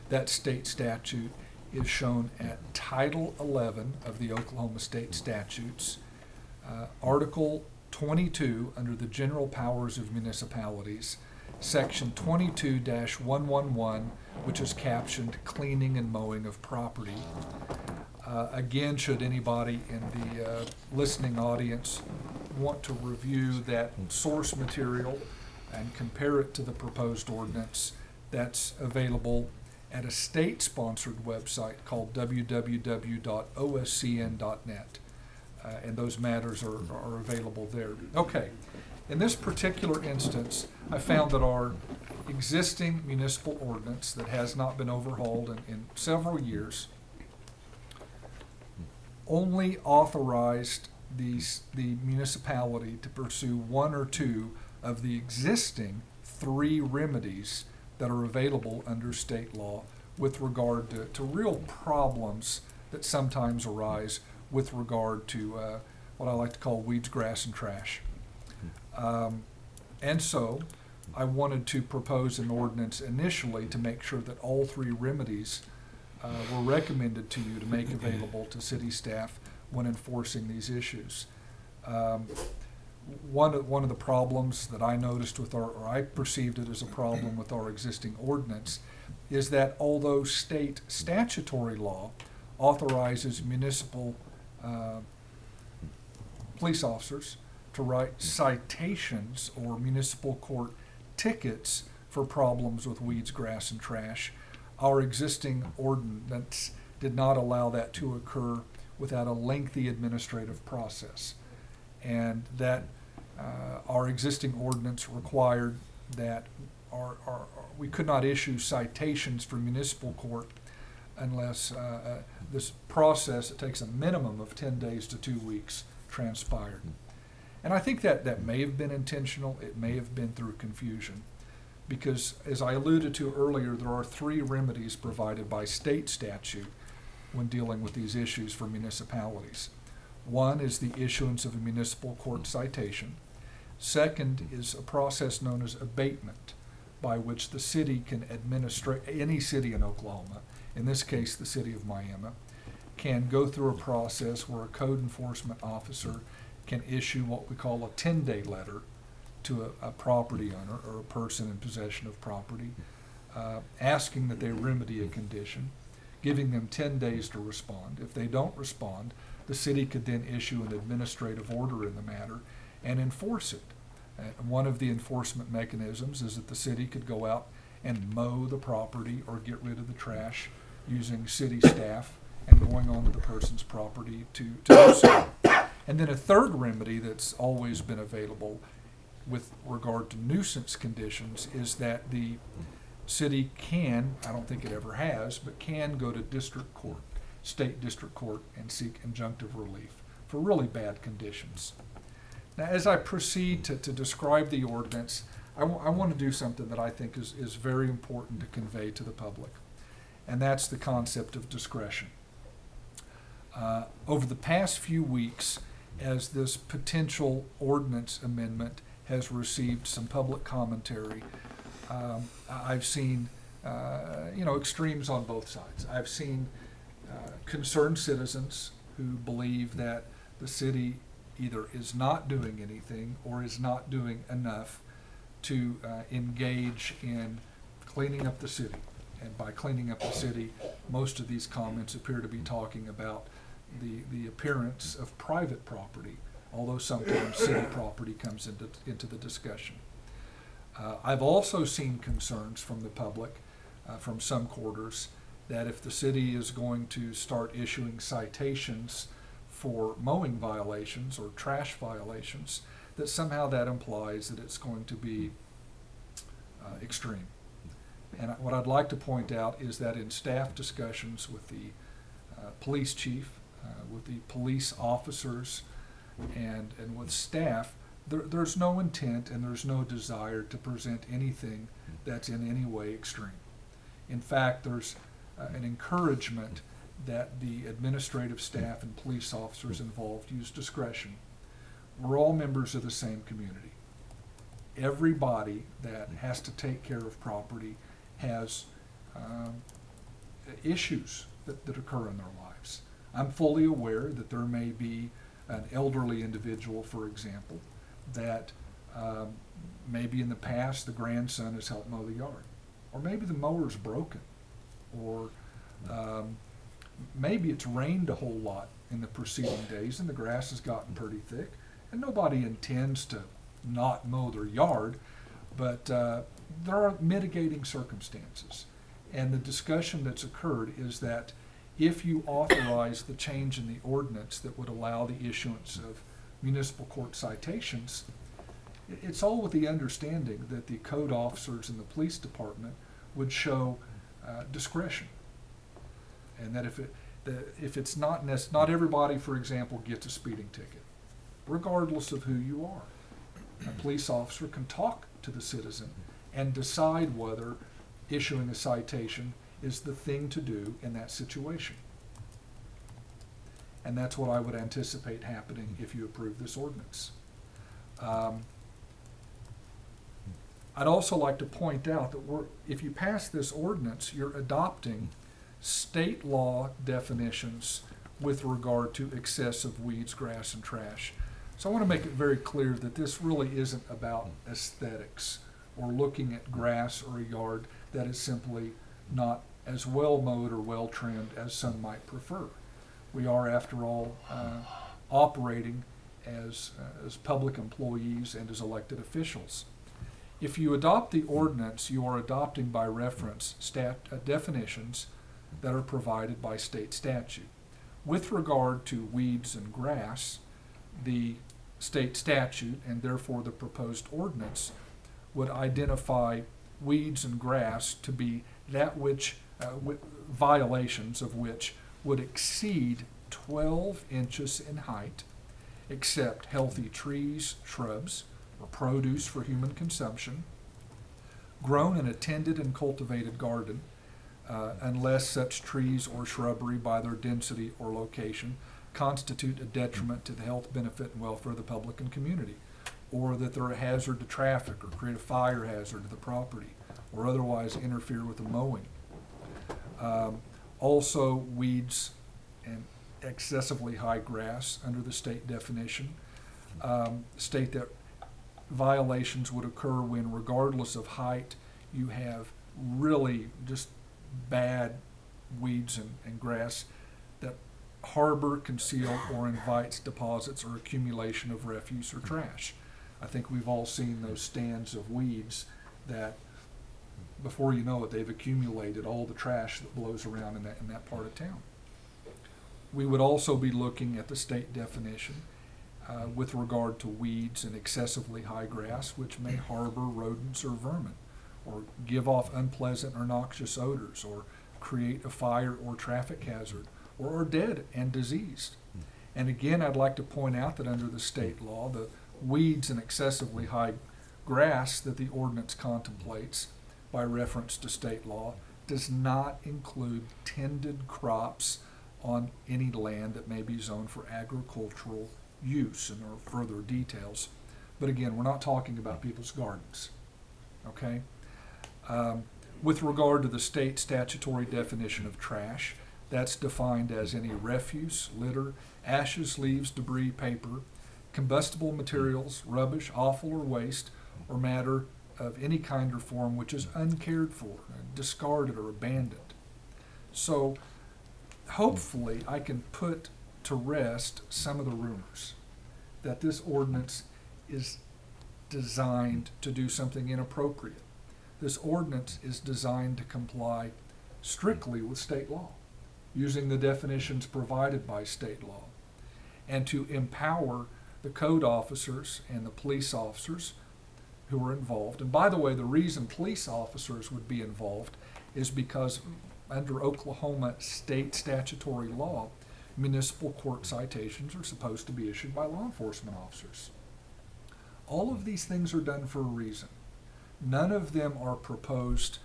That state statute is shown at Title 11 of the Oklahoma State Statutes, Article 22 under the General Powers of Municipalities, Section 22-111, which is captioned Cleaning and Mowing of Property. Again, should anybody in the listening audience want to review that source material and compare it to the proposed ordinance, that's available at a state-sponsored website called www.oscn.net. And those matters are available there. Okay, in this particular instance, I found that our existing municipal ordinance that has not been overhauled in several years only authorized the municipality to pursue one or two of the existing 3 remedies that are available under state law with regard to real problems that sometimes arise with regard to what I like to call weeds, grass, and trash. And so I wanted to propose an ordinance initially to make sure that all 3 remedies were recommended to you to make available to city staff when enforcing these issues. One of the problems that I noticed or I perceived it as a problem with our existing ordinance is that although state statutory law authorizes municipal police officers to write citations or municipal court tickets for problems with weeds, grass, and trash, our existing ordinance did not allow that to occur without a lengthy administrative process. And that our existing ordinance required that we could not issue citations for municipal court unless this process, it takes a minimum of 10 days to 2 weeks, transpired. And I think that may have been intentional, it may have been through confusion, because as I alluded to earlier, there are 3 remedies provided by state statute when dealing with these issues for municipalities. One is the issuance of a municipal court citation. Second is a process known as abatement, by which the city can administrate, any city in Oklahoma, in this case the city of Miami, can go through a process where a code enforcement officer can issue what we call a 10-day letter to a property owner or a person in possession of property, asking that they remedy a condition, giving them 10 days to respond. If they don't respond, the city could then issue an administrative order in the matter and enforce it. One of the enforcement mechanisms is that the city could go out and mow the property or get rid of the trash using city staff and going onto the person's property to do so. And then a third remedy that's always been available with regard to nuisance conditions is that the city can, I don't think it ever has, but can go to district court, state district court, and seek injunctive relief for really bad conditions. Now, as I proceed to describe the ordinance, I want to do something that I think is very important to convey to the public, and that's the concept of discretion. Over the past few weeks, as this potential ordinance amendment has received some public commentary, I've seen, extremes on both sides. I've seen concerned citizens who believe that the city either is not doing anything or is not doing enough to engage in cleaning up the city. And by cleaning up the city, most of these comments appear to be talking about the appearance of private property, although sometimes city property comes into the discussion. I've also seen concerns from the public, from some quarters, that if the city is going to start issuing citations for mowing violations or trash violations, that somehow that implies that it's going to be extreme. And what I'd like to point out is that in staff discussions with the police chief, with the police officers, and with staff, there's no intent and there's no desire to present anything that's in any way extreme. In fact, there's an encouragement that the administrative staff and police officers involved use discretion. We're all members of the same community. Everybody that has to take care of property has issues that occur in their lives. I'm fully aware that there may be an elderly individual, for example, that maybe in the past the grandson has helped mow the yard. Or maybe the mower's broken. Or maybe it's rained a whole lot in the preceding days and the grass has gotten pretty thick. And nobody intends to not mow their yard, but there are mitigating circumstances. And the discussion that's occurred is that if you authorize the change in the ordinance that would allow the issuance of municipal court citations, it's all with the understanding that the code officers in the police department would show discretion. And that if it's not everybody, for example, gets a speeding ticket, regardless of who you are. A police officer can talk to the citizen and decide whether issuing a citation is the thing to do in that situation. And that's what I would anticipate happening if you approve this ordinance. I'd also like to point out that if you pass this ordinance, you're adopting state law definitions with regard to excessive weeds, grass, and trash. So I want to make it very clear that this really isn't about aesthetics or looking at grass or a yard that is simply not as well mowed or well trimmed as some might prefer. We are, after all, operating as public employees and as elected officials. If you adopt the ordinance, you are adopting by reference definitions that are provided by state statute. With regard to weeds and grass, the state statute, and therefore the proposed ordinance, would identify weeds and grass to be that which, violations of which would exceed 12 inches in height, except healthy trees, shrubs, or produce for human consumption, grown in a tended and cultivated garden, unless such trees or shrubbery by their density or location constitute a detriment to the health, benefit, and welfare of the public and community, or that they're a hazard to traffic or create a fire hazard to the property, or otherwise interfere with the mowing. Also, weeds and excessively high grass under the state definition state that violations would occur when, regardless of height, you have really just bad weeds and grass that harbor, conceal, or invites deposits or accumulation of refuse or trash. I think we've all seen those stands of weeds that, before you know it, they've accumulated all the trash that blows around in that part of town. We would also be looking at the state definition with regard to weeds and excessively high grass, which may harbor rodents or vermin, or give off unpleasant or noxious odors, or create a fire or traffic hazard, or are dead and diseased. And again, I'd like to point out that under the state law, the weeds and excessively high grass that the ordinance contemplates by reference to state law does not include tended crops on any land that may be zoned for agricultural use, and there are further details. But again, we're not talking about people's gardens, okay? With regard to the state statutory definition of trash, that's defined as any refuse, litter, ashes, leaves, debris, paper, combustible materials, rubbish, offal or waste, or matter of any kind or form which is uncared for, discarded, or abandoned. So hopefully I can put to rest some of the rumors that this ordinance is designed to do something inappropriate. This ordinance is designed to comply strictly with state law, using the definitions provided by state law, and to empower the code officers and the police officers who are involved. And by the way, the reason police officers would be involved is because under Oklahoma state statutory law, municipal court citations are supposed to be issued by law enforcement officers. All of these things are done for a reason. None of them are proposed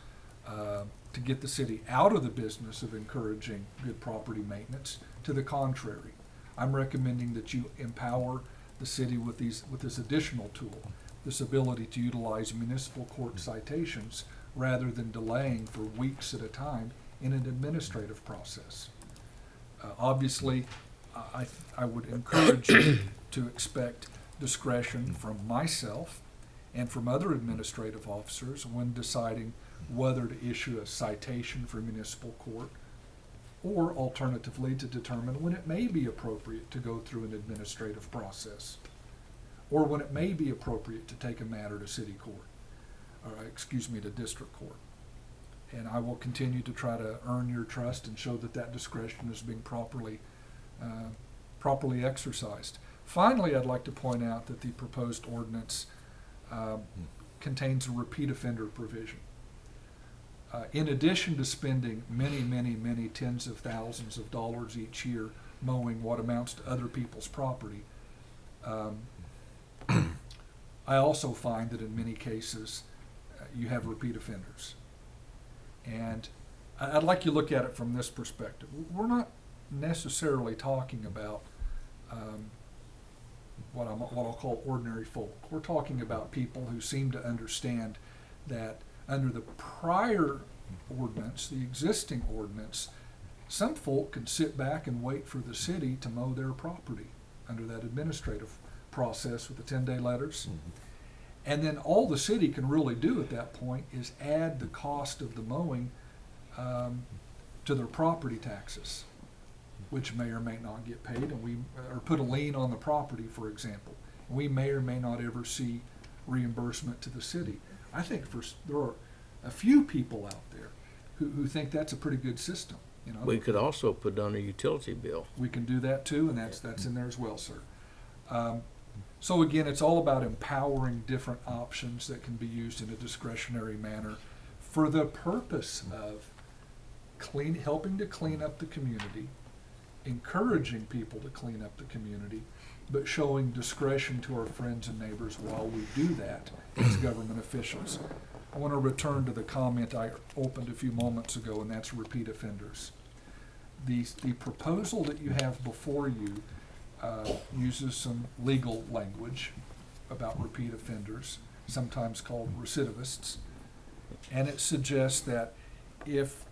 to get the city out of the business of encouraging good property maintenance. To the contrary, I'm recommending that you empower the city with this additional tool, this ability to utilize municipal court citations rather than delaying for weeks at a time in an administrative process. Obviously, I would encourage you to expect discretion from myself and from other administrative officers when deciding whether to issue a citation for municipal court, or alternatively to determine when it may be appropriate to go through an administrative process, or when it may be appropriate to take a matter to city court, to district court. And I will continue to try to earn your trust and show that that discretion is being properly exercised. Finally, I'd like to point out that the proposed ordinance contains a repeat offender provision. In addition to spending many tens of thousands of dollars each year mowing what amounts to other people's property, I also find that in many cases you have repeat offenders. And I'd like you to look at it from this perspective. We're not necessarily talking about what I'll call ordinary folk. We're talking about people who seem to understand that under the prior ordinance, the existing ordinance, some folk can sit back and wait for the city to mow their property under that administrative process with the 10-day letters. Mm-hmm. And then all the city can really do at that point is add the cost of the mowing to their property taxes, which may or may not get paid, and or put a lien on the property, for example. We may or may not ever see reimbursement to the city. I think there are a few people out there who think that's a pretty good system. You know, We could also put on a utility bill. we can do that too, and that's in there as well, sir. So again, it's all about empowering different options that can be used in a discretionary manner for the purpose of helping to clean up the community, encouraging people to clean up the community, but showing discretion to our friends and neighbors while we do that as government officials. I want to return to the comment I opened a few moments ago, and that's repeat offenders. The proposal that you have before you uses some legal language about repeat offenders, sometimes called recidivists, and it suggests that if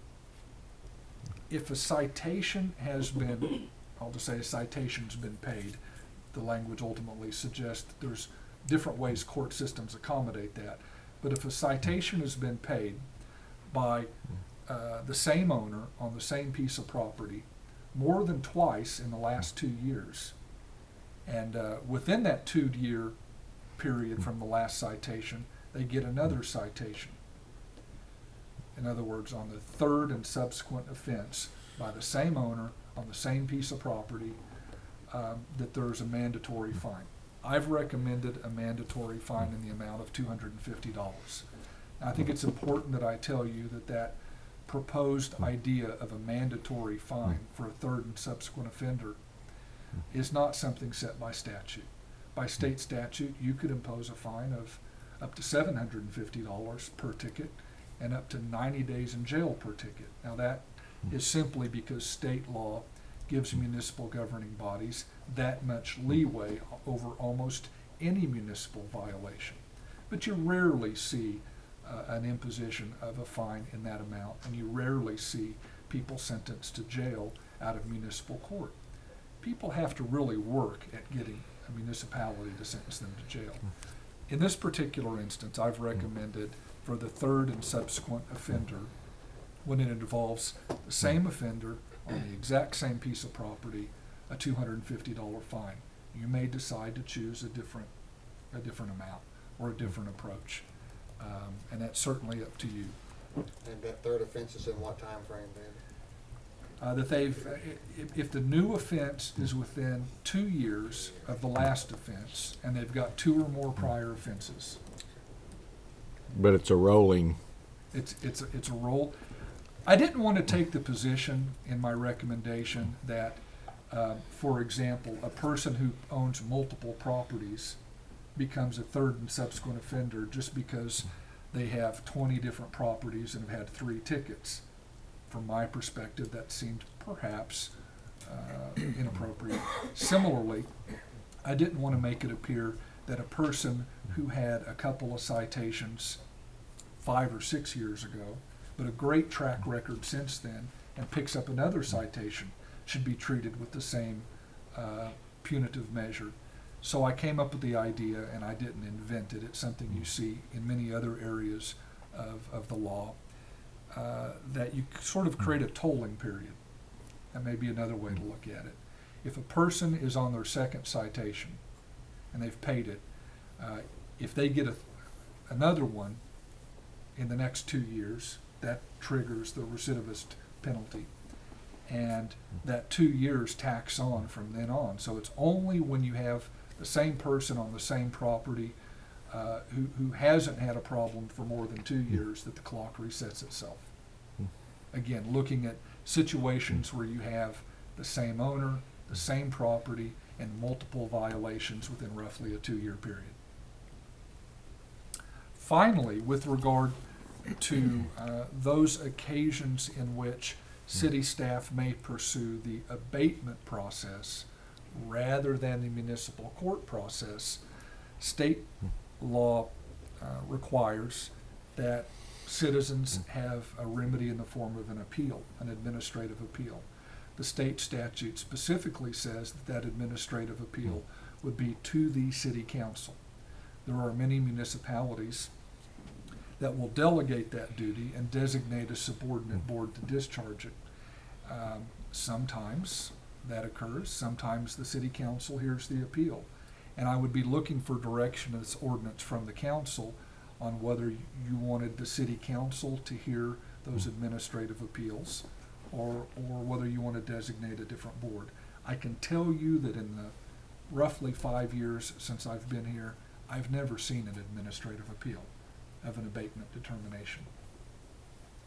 a citation has been, I'll just say a citation's been paid, the language ultimately suggests that there's different ways court systems accommodate that. But if a citation has been paid by the same owner on the same piece of property more than twice in the last 2 years, and within that 2-year period from the last citation, they get another citation. In other words, on the third and subsequent offense by the same owner on the same piece of property, that there's a mandatory fine. I've recommended a mandatory fine in the amount of $250. I think it's important that I tell you that proposed idea of a mandatory fine for a third and subsequent offender is not something set by statute. By state statute, you could impose a fine of up to $750 per ticket and up to 90 days in jail per ticket. Now that is simply because state law gives municipal governing bodies that much leeway over almost any municipal violation. But you rarely see an imposition of a fine in that amount, and you rarely see people sentenced to jail out of municipal court. People have to really work at getting a municipality to sentence them to jail. In this particular instance, I've recommended for the third and subsequent offender, when it involves the same offender on the exact same piece of property, a $250 fine. You may decide to choose a different amount or a different approach, and that's certainly up to you. And that third offense is in what time frame then? That they've, if the new offense is within 2 years of the last offense, and they've got 2 or more prior offenses, But it's a rolling. it's a roll. I didn't want to take the position in my recommendation that, for example, a person who owns multiple properties becomes a third and subsequent offender just because they have 20 different properties and have had 3 tickets. From my perspective, that seemed perhaps inappropriate. Similarly, I didn't want to make it appear that a person who had a couple of citations 5 or 6 years ago, but a great track record since then, and picks up another citation, should be treated with the same punitive measure. So I came up with the idea, and I didn't invent it. It's something you see in many other areas of the law, that you sort of create a tolling period. That may be another way to look at it. If a person is on their second citation and they've paid it, if they get another one in the next 2 years, that triggers the recidivist penalty. And that 2 years tacks on from then on. So it's only when you have the same person on the same property who hasn't had a problem for more than 2 years that the clock resets itself. Again, looking at situations where you have the same owner, the same property, and multiple violations within roughly a 2-year period. Finally, with regard to those occasions in which city staff may pursue the abatement process rather than the municipal court process, state law requires that citizens have a remedy in the form of an appeal, an administrative appeal. The state statute specifically says that that administrative appeal would be to the city council. There are many municipalities that will delegate that duty and designate a subordinate board to discharge it. Sometimes that occurs. Sometimes the city council hears the appeal. And I would be looking for direction of this ordinance from the council on whether you wanted the city council to hear those administrative appeals or whether you want to designate a different board. I can tell you that in the roughly 5 years since I've been here, I've never seen an administrative appeal of an abatement determination.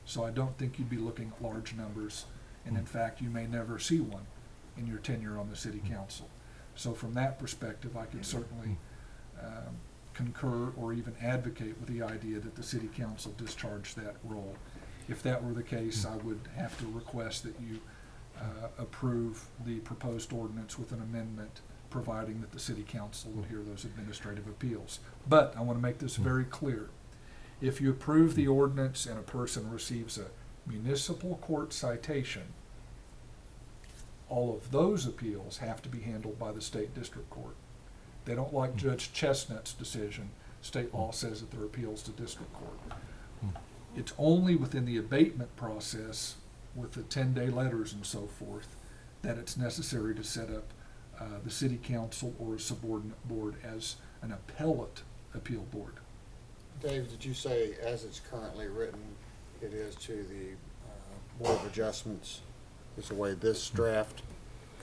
So I don't think you'd be looking at large numbers, and in fact, you may never see one in your tenure on the city council. So from that perspective, I could certainly concur or even advocate with the idea that the city council discharge that role. If that were the case, I would have to request that you approve the proposed ordinance with an amendment providing that the city council will hear those administrative appeals. But I want to make this very clear. If you approve the ordinance and a person receives a municipal court citation, all of those appeals have to be handled by the state district court. They don't like Judge Chestnut's decision. State law says that they're appeals to district court. It's only within the abatement process, with the 10-day letters and so forth, that it's necessary to set up the city council or a subordinate board as an appellate appeal board. Dave, did you say as it's currently written, it is to the Board of Adjustments? Is the way this draft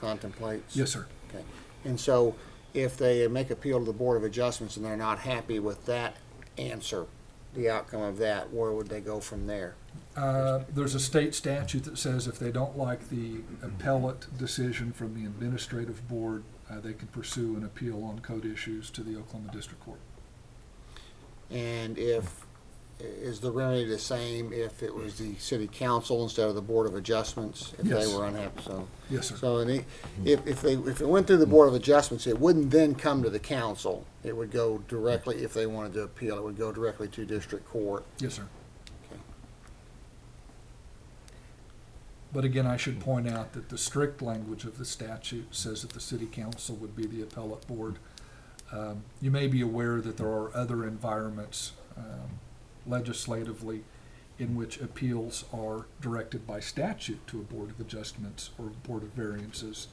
contemplates? Yes, sir. Okay. And so if they make appeal to the Board of Adjustments and they're not happy with that answer, the outcome of that, where would they go from there? There's a state statute that says if they don't like the appellate decision from the administrative board, they can pursue an appeal on code issues to the Oklahoma District Court. And if is the remedy the same if it was the city council instead of the Board of Adjustments, if they Yes. were unhappy? So, Yes, sir. so if it went through the Board of Adjustments, it wouldn't then come to the council. It would go directly, if they wanted to appeal, it would go directly to district court. Yes, sir. Okay. But again, I should point out that the strict language of the statute says that the city council would be the appellate board. You may be aware that there are other environments legislatively in which appeals are directed by statute to a Board of Adjustments or Board of Variances.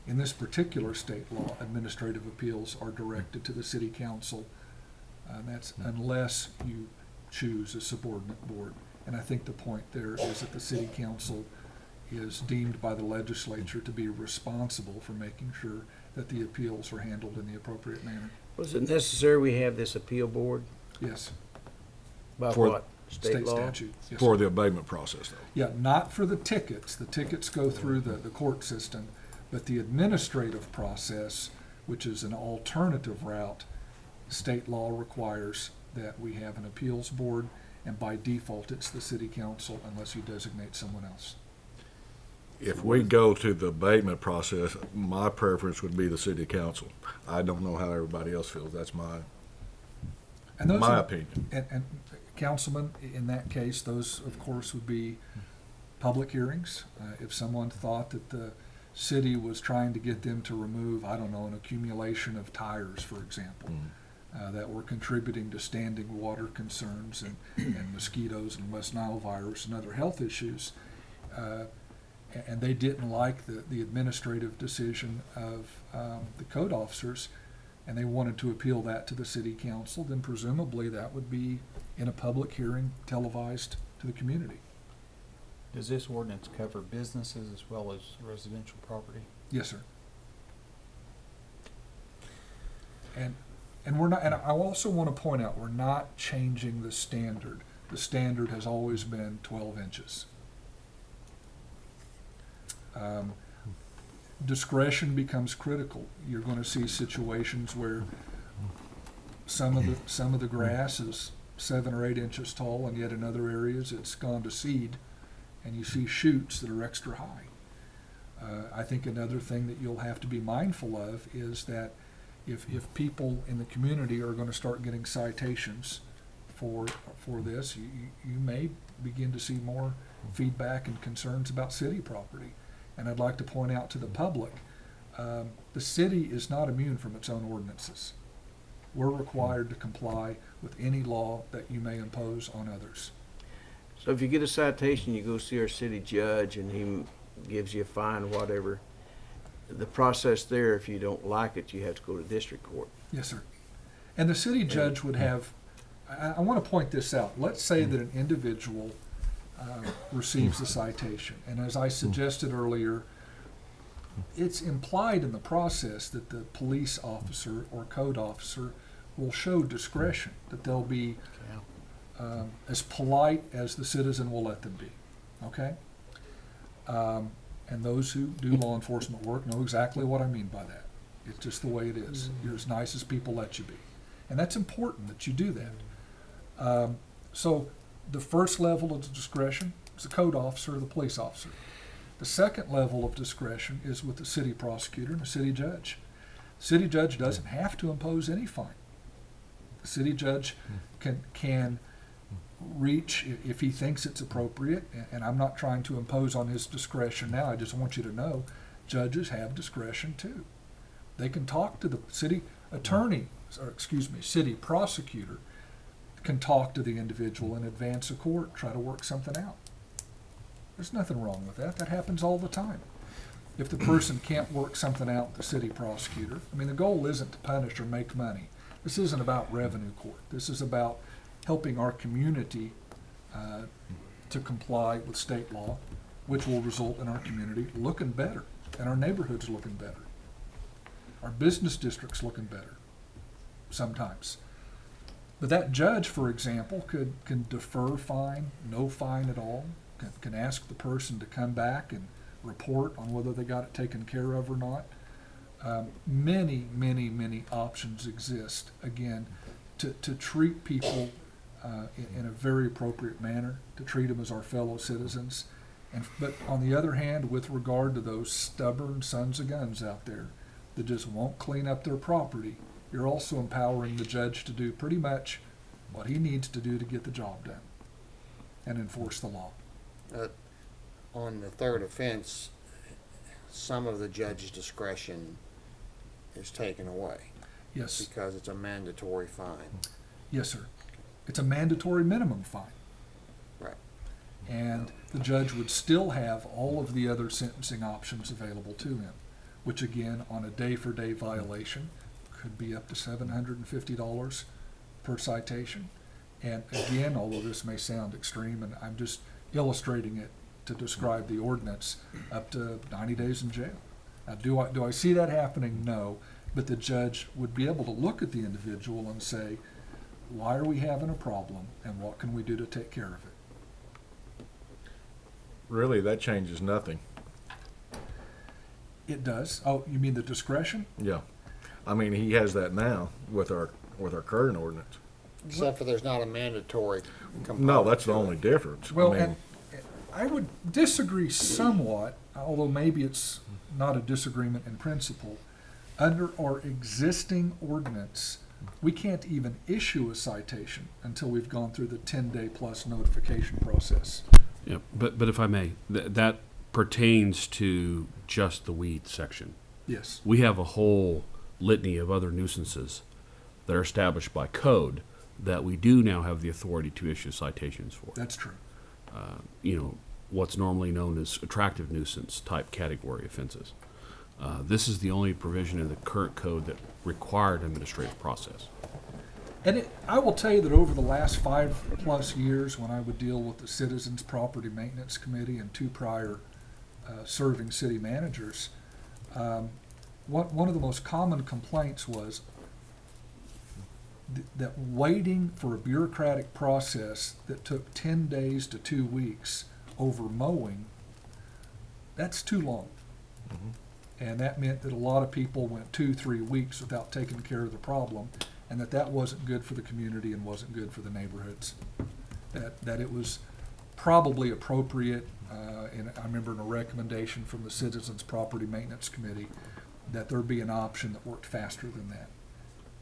In this particular state law, administrative appeals are directed to the city council. That's unless you choose a subordinate board. And I think the point there is that the city council is deemed by the legislature to be responsible for making sure that the appeals are handled in the appropriate manner. Was it necessary we have this appeal board? Yes, By For what? State law? statute. Yes, For sir. the abatement process, though. Yeah, not for the tickets. The tickets go through the court system, but the administrative process, which is an alternative route, state law requires that we have an appeals board, and by default, it's the city council unless you designate someone else. If we go to the abatement process, my preference would be the city council. I don't know how everybody else feels. That's my And those my are- opinion. And councilman, in that case, those, of course, would be public hearings. If someone thought that the city was trying to get them to remove, I don't know, an accumulation of tires, for example, that were contributing to standing water concerns and mosquitoes and West Nile virus and other health issues, and they didn't like the administrative decision of the code officers, and they wanted to appeal that to the city council, then presumably that would be in a public hearing televised to the community. Does this ordinance cover businesses as well as residential property? Yes, sir. And we're not, and I also want to point out, we're not changing the standard. The standard has always been 12 inches. Discretion becomes critical. You're going to see situations where some of the grass is 7 or 8 inches tall, and yet in other areas it's gone to seed, and you see shoots that are extra high. I think another thing that you'll have to be mindful of is that if people in the community are going to start getting citations for this, you may begin to see more feedback and concerns about city property. And I'd like to point out to the public, the city is not immune from its own ordinances. We're required to comply with any law that you may impose on others. So if you get a citation, you go see our city judge and he gives you a fine, whatever. The process there, if you don't like it, you have to go to district court. Yes, sir. And the city judge would have, I want to point this out. Let's say that an individual receives a citation. And as I suggested earlier, it's implied in the process that the police officer or code officer will show discretion, that they'll be as polite as the citizen will let them be. Okay? And those who do law enforcement work know exactly what I mean by that. It's just the way it is. You're as nice as people let you be. And that's important that you do that. So the first level of discretion is the code officer or the police officer. The second level of discretion is with the city prosecutor and the city judge. The city judge doesn't have to impose any fine. The city judge can reach, if he thinks it's appropriate, and I'm not trying to impose on his discretion now, I just want you to know, judges have discretion too. They can talk to the city attorney, or excuse me, city prosecutor can talk to the individual in advance of court, try to work something out. There's nothing wrong with that. That happens all the time. If the person can't work something out with the city prosecutor, I mean, the goal isn't to punish or make money. This isn't about revenue court. This is about helping our community to comply with state law, which will result in our community looking better and our neighborhoods looking better. Our business districts looking better sometimes. But that judge, for example, can defer fine, no fine at all, can ask the person to come back and report on whether they got it taken care of or not. Many options exist, again, to treat people in a very appropriate manner, to treat them as our fellow citizens. But on the other hand, with regard to those stubborn sons of guns out there that just won't clean up their property, you're also empowering the judge to do pretty much what he needs to do to get the job done and enforce the law. On the third offense, some of the judge's discretion is taken away Yes, because it's a mandatory fine. yes, sir. It's a mandatory minimum fine. Right. And the judge would still have all of the other sentencing options available to him, which again, on a day-for-day violation, could be up to $750 per citation. And again, although this may sound extreme, and I'm just illustrating it to describe the ordinance, up to 90 days in jail. Now, do I see that happening? No. But the judge would be able to look at the individual and say, why are we having a problem, and what can we do to take care of it? Really, that changes nothing. It does. Oh, you mean the discretion? Yeah. I mean, he has that now with our current ordinance. Except for there's not a mandatory component. No, that's the to it. only difference. Well, I mean, and I would disagree somewhat, although maybe it's not a disagreement in principle. Under our existing ordinance, we can't even issue a citation until we've gone through the 10-day plus notification process. Yeah, but if I may, that pertains to just the weed section. Yes, We have a whole litany of other nuisances that are established by code that we do now have the authority to issue citations for. that's true. What's normally known as attractive nuisance type category offenses. This is the only provision in the current code that required administrative process. And I will tell you that over the last 5+ years, when I would deal with the Citizens Property Maintenance Committee and 2 prior serving city managers, one of the most common complaints was that waiting for a bureaucratic process that took 10 days to 2 weeks over mowing, that's too long. And that meant that a lot of people went 2-3 weeks without taking care of the problem, and that wasn't good for the community and wasn't good for the neighborhoods. That it was probably appropriate, and I remember in a recommendation from the Citizens Property Maintenance Committee that there be an option that worked faster than that.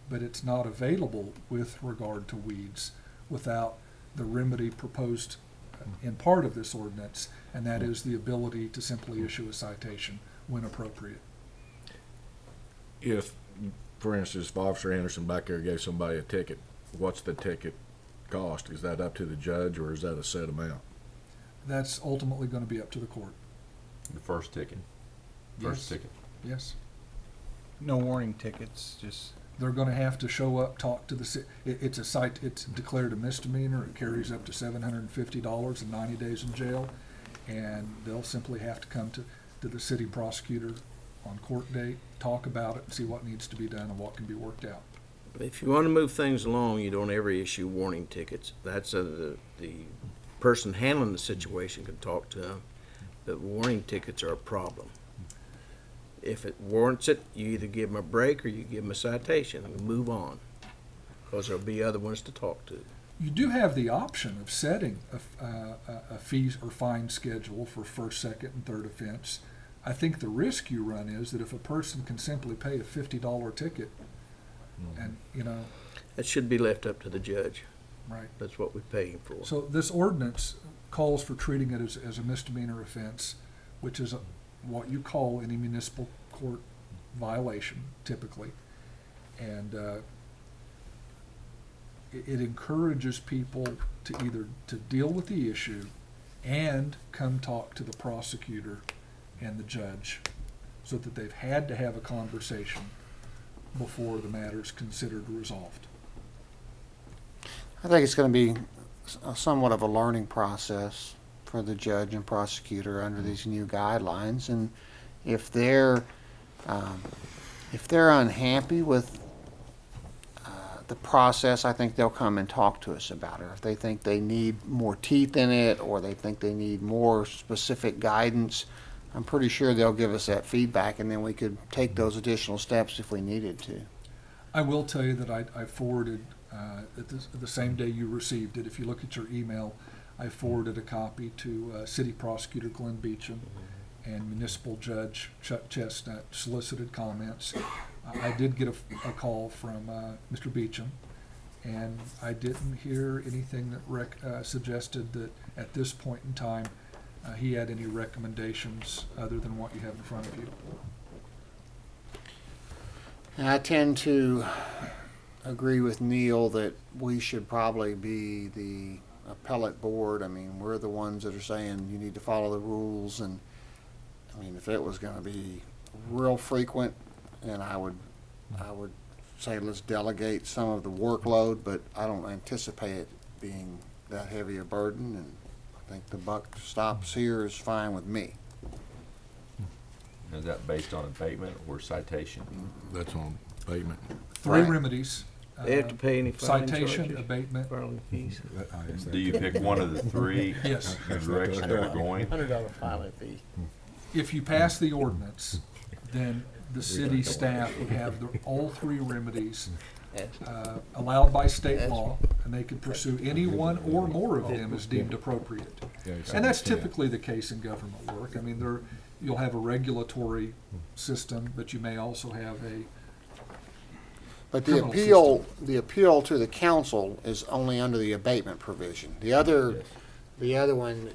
But it's not available with regard to weeds without the remedy proposed in part of this ordinance, and that is the ability to simply issue a citation when appropriate. if, for instance, if Officer Anderson back there gave somebody a ticket, what's the ticket cost? Is that up to the judge, or is that a set amount? That's ultimately going to be up to the court. The first ticket. First Yes. ticket. Yes. No warning tickets, just They're going to have to show up, talk to the it's a site. It's declared a misdemeanor. It carries up to $750 and 90 days in jail, and they'll simply have to come to the city prosecutor on court date, talk about it, and see what needs to be done and what can be worked out. If you want to move things along, you don't ever issue warning tickets. That's the person handling the situation can talk to them, but warning tickets are a problem. If it warrants it, you either give them a break or you give them a citation and move on, because there'll be other ones to talk to. You do have the option of setting a fees or fine schedule for first, second, and third offense. I think the risk you run is that if a person can simply pay a $50 ticket, and That should be left up to the judge. right. That's what we pay him for. So this ordinance calls for treating it as a misdemeanor offense, which is what you call any municipal court violation typically. And it encourages people to either to deal with the issue and come talk to the prosecutor and the judge, so that they've had to have a conversation before the matter is considered resolved. I think it's going to be somewhat of a learning process for the judge and prosecutor under these new guidelines, and if they're unhappy with the process, I think they'll come and talk to us about it. If they think they need more teeth in it, or they think they need more specific guidance, I'm pretty sure they'll give us that feedback, and then we could take those additional steps if we needed to. I will tell you that I forwarded at the same day you received it. If you look at your email, I forwarded a copy to City Prosecutor Glenn Beecham and Municipal Judge Chuck Chestnut, solicited comments. I did get a call from Mr. Beecham, and I didn't hear anything that suggested that at this point in time he had any recommendations other than what you have in front of you. And I tend to agree with Neil that we should probably be the appellate board. I mean, we're the ones that are saying you need to follow the rules, and I mean, if it was going to be real frequent, and I would say let's delegate some of the workload, but I don't anticipate it being that heavy a burden, and I think the buck stops here is fine with me. Is that based on abatement or citation? That's on abatement. Three Right. remedies. They have to pay any fine Citation, charges? abatement. Filing fees? Do you pick one of the three? Yes. The direction they're going? $100 filing fee. If you pass the ordinance, then the city staff would have all three remedies allowed by state law, and they could pursue any one or more of them as deemed appropriate. And that's typically the case in government work. I mean, you'll have a regulatory system, but you may also have a But criminal the appeal to the council is only under the abatement provision. The other, one,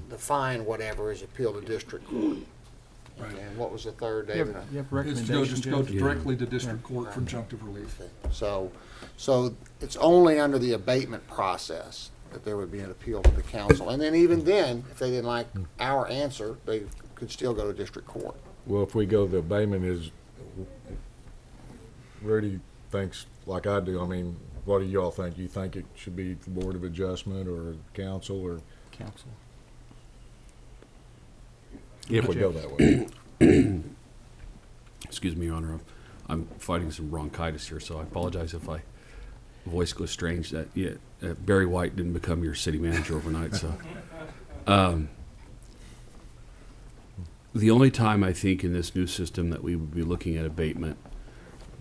the fine, whatever, is appeal to district court. Right. And what was the third, You David? have, you have It's recommendations, just go Judge? directly to district court for injunctive relief. So it's only under the abatement process that there would be an appeal to the council. And then even then, if they didn't like our answer, they could still go to district court. Well, if we go the abatement Rudy thinks like I do. I mean, what do y'all think? You think it should be the Board of Adjustment or council or? Council. If we go that way. Excuse me, Your Honor. I'm fighting some bronchitis here, so I apologize if my voice goes strange. Barry White didn't become your city manager overnight, so. The only time I think in this new system that we would be looking at abatement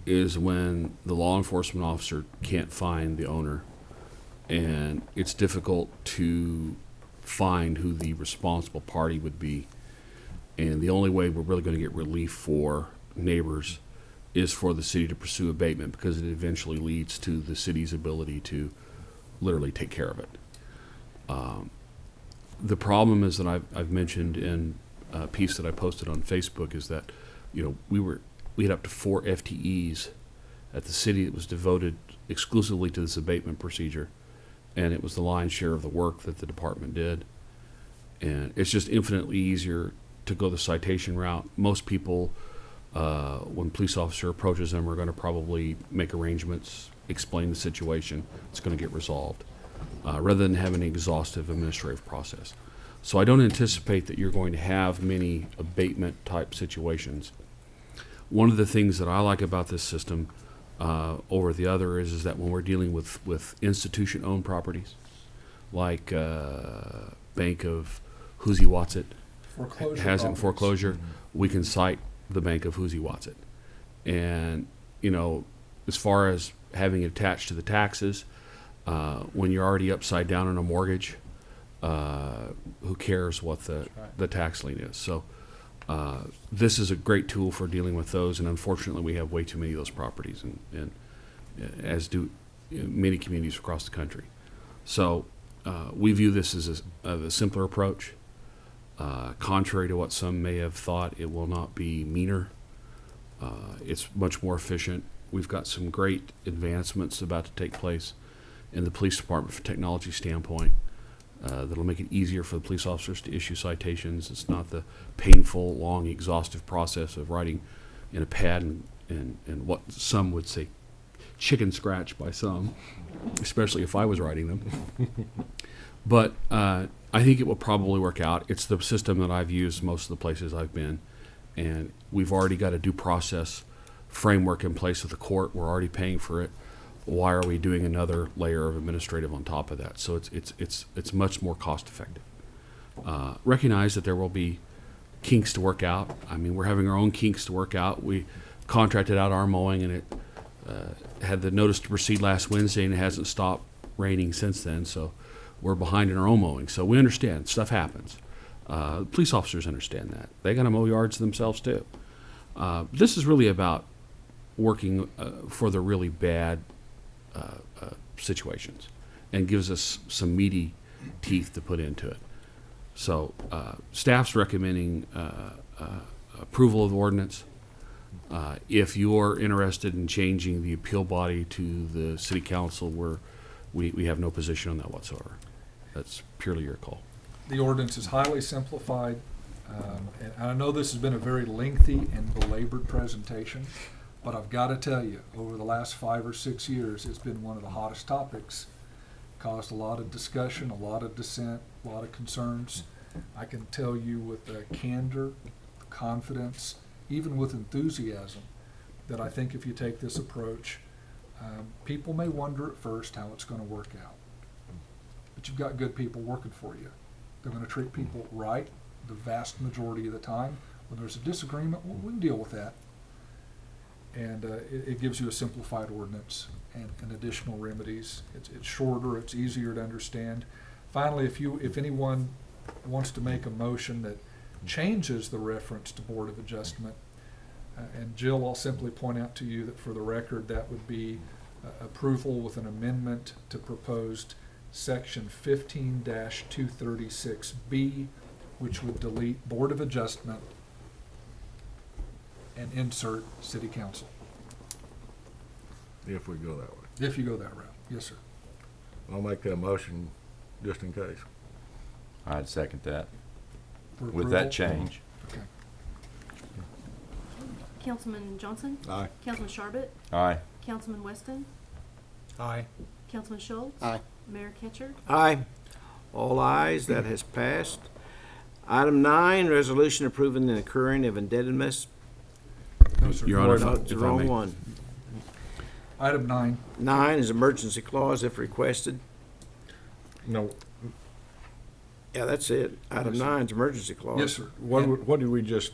is when the law enforcement officer can't find the owner, and it's difficult to find who the responsible party would be. And the only way we're really going to get relief for neighbors is for the city to pursue abatement, because it eventually leads to the city's ability to literally take care of it. The problem is that I've mentioned in a piece that I posted on Facebook is that, we had up to 4 FTEs at the city that was devoted exclusively to this abatement procedure, and it was the lion's share of the work that the department did. And it's just infinitely easier to go the citation route. Most people, when a police officer approaches them, are going to probably make arrangements, explain the situation. It's going to get resolved, rather than having an exhaustive administrative process. So I don't anticipate that you're going to have many abatement type situations. One of the things that I like about this system over the other is that when we're dealing with institution-owned properties, like Bank of Who's Watts Foreclosure has it in properties. foreclosure, we can cite the Bank of Who's Watts. And, as far as having it attached to the taxes, when you're already upside down on a mortgage, who cares what the tax lien is? So this is a great tool for dealing with those, and unfortunately we have way too many of those properties, and as do many communities across the country. So we view this as a simpler approach. Contrary to what some may have thought, it will not be meaner. It's much more efficient. We've got some great advancements about to take place in the police department from a technology standpoint. That'll make it easier for the police officers to issue citations. It's not the painful, long, exhaustive process of writing in a pad and what some would say chicken scratch by some, especially if I was writing them. But I think it will probably work out. It's the system that I've used most of the places I've been, and we've already got a due process framework in place with the court. We're already paying for it. Why are we doing another layer of administrative on top of that? So it's much more cost effective. Recognize that there will be kinks to work out. I mean, we're having our own kinks to work out. We contracted out our mowing, and had the notice to proceed last Wednesday, and it hasn't stopped raining since then, so we're behind in our own mowing. So we understand, stuff happens. Police officers understand that. They got to mow yards themselves too. This is really about working for the really bad situations, and gives us some meaty teeth to put into it. So staff's recommending approval of the ordinance. If you're interested in changing the appeal body to the city council, we have no position on that whatsoever. That's purely your call. The ordinance is highly simplified, and I know this has been a very lengthy and belabored presentation, but I've got to tell you, over the last 5 or 6 years, it's been one of the hottest topics. Caused a lot of discussion, a lot of dissent, a lot of concerns. I can tell you with candor, confidence, even with enthusiasm, that I think if you take this approach, people may wonder at first how it's going to work out. But you've got good people working for you. They're going to treat people right the vast majority of the time. When there's a disagreement, well, we can deal with that. And it gives you a simplified ordinance and additional remedies. It's shorter, it's easier to understand. Finally, if anyone wants to make a motion that changes the reference to Board of Adjustment, and Jill, I'll simply point out to you that for the record, that would be approval with an amendment to proposed section 15-236B, which would delete Board of Adjustment and insert City Council. If we go that way. If you go that route. Yes, sir. I'll make that motion just in case. I'd second that, For with approval? that change. Okay. Councilman Johnson? Aye. Councilman Sharbit? Aye. Councilman Weston? Aye. Councilman Schultz? Aye. Mayor Ketcher? Aye. All ayes, that has passed. Item 9, resolution approving the incurring of indebtedness. No, sir. Your Honor, No, if it's the I wrong may. one. Item 9. 9 is emergency clause if requested. No, Yeah, that's it. Item 9 is emergency clause. Yes, sir. what did we just,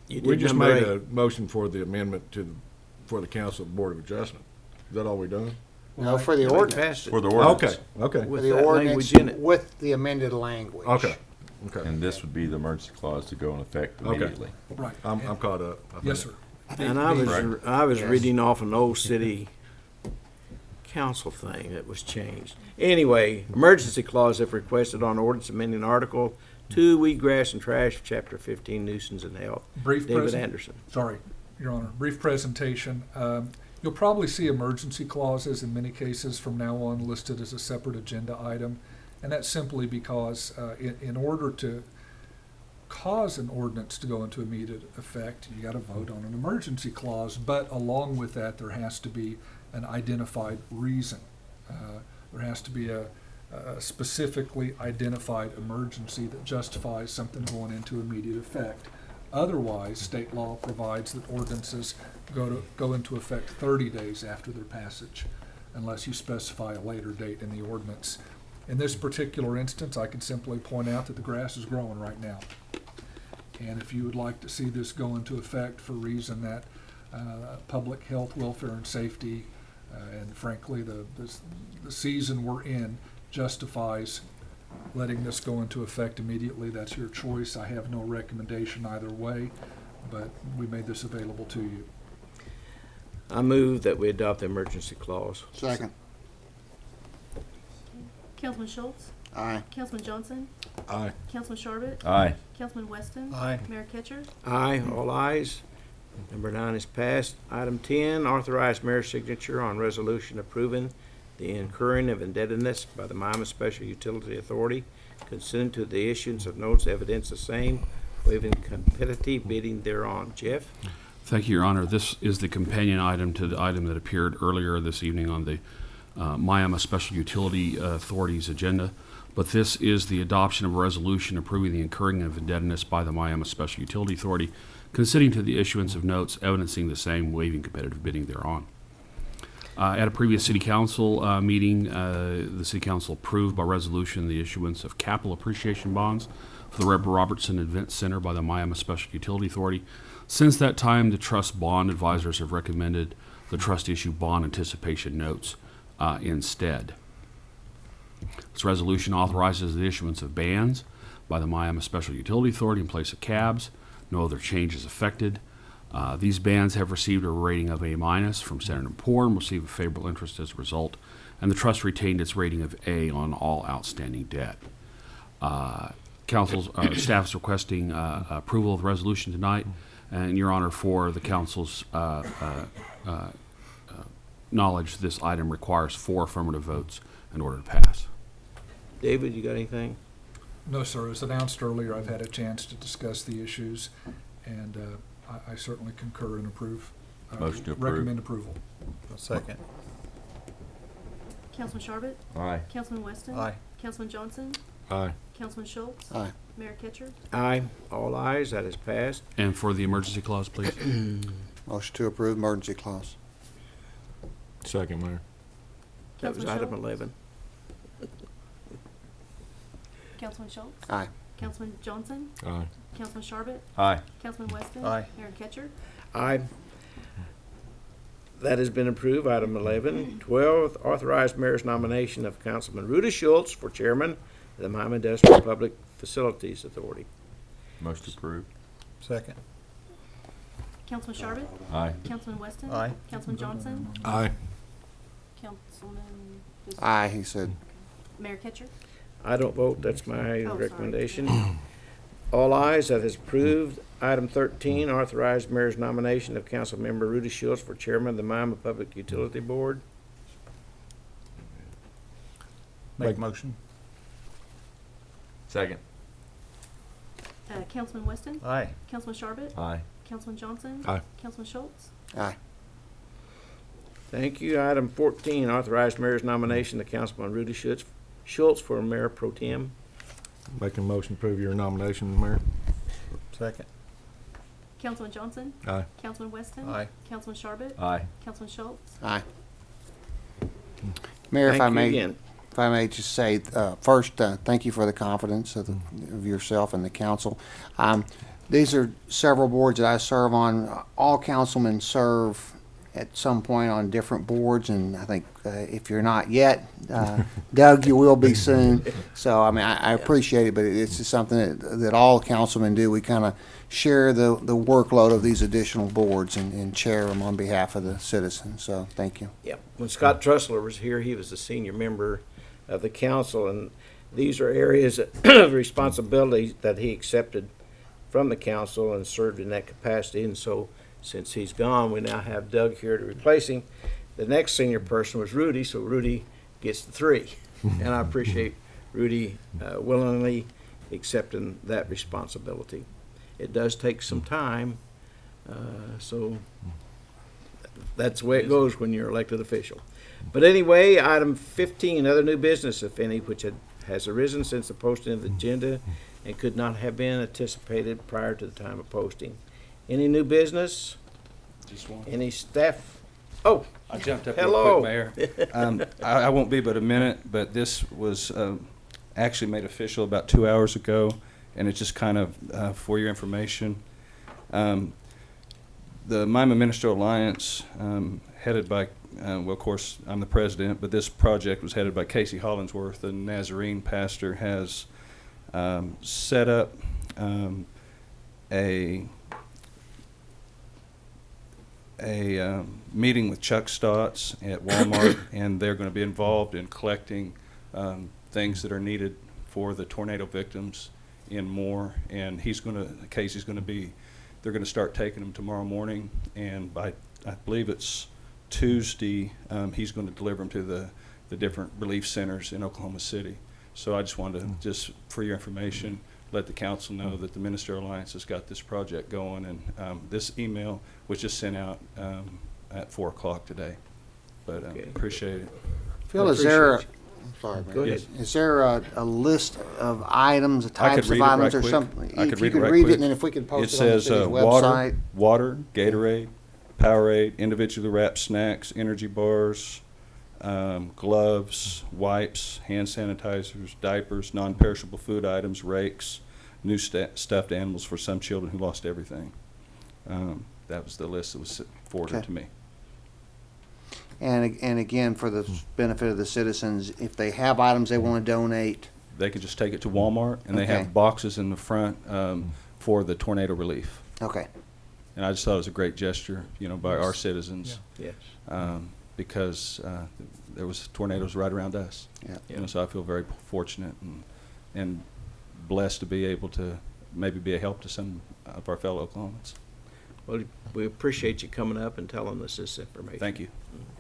You we did just number made 8. a motion for the amendment for the Council Board of Adjustment. Is that all we done? No, for the Yeah, we ordinance. passed it For the ordinance. Okay. For with the that ordinance language in it. with the amended language. Okay. And this would be the emergency clause to go in effect Okay. immediately. Right. I'm caught up. I think. Yes, sir. And I was Yes. reading off an old city council thing that was changed. Anyway, emergency clause if requested on ordinance amending Article 2, Weed, Grass, and Trash, Chapter 15, Nuisance and Health. Brief David present- Anderson. Sorry, Your Honor. Brief presentation. You'll probably see emergency clauses in many cases from now on listed as a separate agenda item. And that's simply because in order to cause an ordinance to go into immediate effect, you got to vote on an emergency clause. But along with that, there has to be an identified reason. There has to be a specifically identified emergency that justifies something going into immediate effect. Otherwise, state law provides that ordinances go into effect 30 days after their passage, unless you specify a later date in the ordinance. In this particular instance, I can simply point out that the grass is growing right now. And if you would like to see this go into effect for a reason that public health, welfare, and safety, and frankly, the season we're in justifies letting this go into effect immediately, that's your choice. I have no recommendation either way, but we made this available to you. I move that we adopt the emergency clause. Second. Councilman Schultz? Aye. Councilman Johnson? Aye. Councilman Sharbit? Aye. Councilman Weston? Aye. Mayor Ketcher? Aye, all ayes. Number 9 is passed. Item 10, authorize mayor's signature on resolution approving the incurring of indebtedness by the Miami Special Utility Authority, consenting to the issuance of notes evidence the same, waiving competitive bidding thereon. Jeff? Thank you, Your Honor. This is the companion item to the item that appeared earlier this evening on the Miami Special Utility Authority's agenda. But this is the adoption of a resolution approving the incurring of indebtedness by the Miami Special Utility Authority, consenting to the issuance of notes evidencing the same, waiving competitive bidding thereon. At a previous City Council meeting, the City Council approved by resolution the issuance of capital appreciation bonds for the Reb Robertson Event Center by the Miami Special Utility Authority. Since that time, the Trust Bond Advisors have recommended the trust issue bond anticipation notes instead. This resolution authorizes the issuance of bans by the Miami Special Utility Authority in place of cabs. No other change is affected. These bans have received a rating of A- from Standard & Poor's and receive a favorable interest as a result, and the trust retained its rating of A on all outstanding debt. Council's staff is requesting approval of the resolution tonight, and Your Honor, for the council's knowledge, this item requires 4 affirmative votes in order to pass. David, you got anything? No, sir. As announced earlier, I've had a chance to discuss the issues, and I certainly concur and approve. Motion to approve. Recommend approval. Second. Councilman Sharbit? Aye. Councilman Weston? Aye. Councilman Johnson? Aye. Councilman Schultz? Aye. Mayor Ketcher? Aye. All ayes. That is passed. And for the emergency clause, please. Motion to approve emergency clause. Second, Mayor. That was Councilman item Schultz? 11. Councilman Schultz? Aye. Councilman Johnson? Aye. Councilman Sharbit? Aye. Councilman Weston? Aye. Mayor Ketcher? Aye. That has been approved. Item 11. 12, authorize mayor's nomination of Councilman Rudy Schultz for chairman of the Miami Industrial Public Facilities Authority. Motion to approve. Second. Councilman Sharbit? Aye. Councilman Weston? Aye. Councilman Johnson? Aye. Councilman? Aye, he said. Mayor Ketcher? I don't vote. That's my sorry. recommendation. All ayes. That is approved. Item 13, authorize mayor's nomination of Councilmember Rudy Schultz for chairman of the Miami Public Utility Board. Make motion. Second. Councilman Weston? Aye. Councilman Sharbit? Aye. Councilman Johnson? Aye. Councilman Schultz? Aye. Thank you. Item 14, authorize mayor's nomination of Councilman Rudy Schultz for mayor pro tem. Making a motion to approve your nomination, Mayor. Second. Councilman Johnson? Aye. Councilman Weston? Aye. Councilman Sharbit? Aye. Councilman Schultz? Aye. Mayor, if I Thank you may, again. if I may just say, first, thank you for the confidence of yourself and the council. These are several boards that I serve on. All councilmen serve at some point on different boards, and I think if you're not yet, Doug, you will be soon. So, I mean, I appreciate it, but it's just something that all councilmen do. We kind of share the workload of these additional boards and chair them on behalf of the citizens. So, thank you. Yep. When Scott Trussler was here, he was the senior member of the council, and these are areas of responsibility that he accepted from the council and served in that capacity. And so, since he's gone, we now have Doug here to replace him. The next senior person was Rudy, so Rudy gets the 3. And I appreciate Rudy willingly accepting that responsibility. It does take some time, so that's the way it goes when you're elected official. But anyway, item 15, other new business, if any, which has arisen since the posting of the agenda and could not have been anticipated prior to the time of posting. Any new business? Just one. Any staff? Oh, I jumped up hello. real quick, Mayor. I won't be but a minute, but this was actually made official about 2 hours ago, and it's just kind of for your information. The Miami Ministerial Alliance, headed by, well, of course, I'm the president, but this project was headed by Casey Hollingsworth, the Nazarene pastor, has set up a meeting with Chuck Stotts at Walmart, and they're going to be involved in collecting things that are needed for the tornado victims in Moore. And Casey's going to be, they're going to start taking them tomorrow morning, and by, I believe it's Tuesday, he's going to deliver them to the different relief centers in Oklahoma City. So I just wanted to, just for your information, let the council know that the Ministerial Alliance has got this project going, and this email was just sent out at 4 o'clock today. But Okay. Phil, appreciate it. is there, appreciate I'm sorry, Go Mayor. ahead. Is there a list of items, I could types of read it right items or quick. something? I could If read you it right read quick. and then if we could It post it on the says city's water, website. water, Gatorade, Powerade, individually wrapped snacks, energy bars, gloves, wipes, hand sanitizers, diapers, non-perishable food items, rakes, new stuffed animals for some children who lost everything. That was the list that was forwarded Okay. to me. And again, for the benefit of the citizens, if they have items they want to donate, They could just take it to Walmart, and they Okay. have boxes in the front for the tornado relief. okay. And I just thought it was a great gesture, you know, by our citizens, Yes. because there was tornadoes right around us. Yeah. You know, so I feel very fortunate and blessed to be able to maybe be a help to some of our fellow Oklahomans. Well, we appreciate you coming up and telling us this information. Thank you.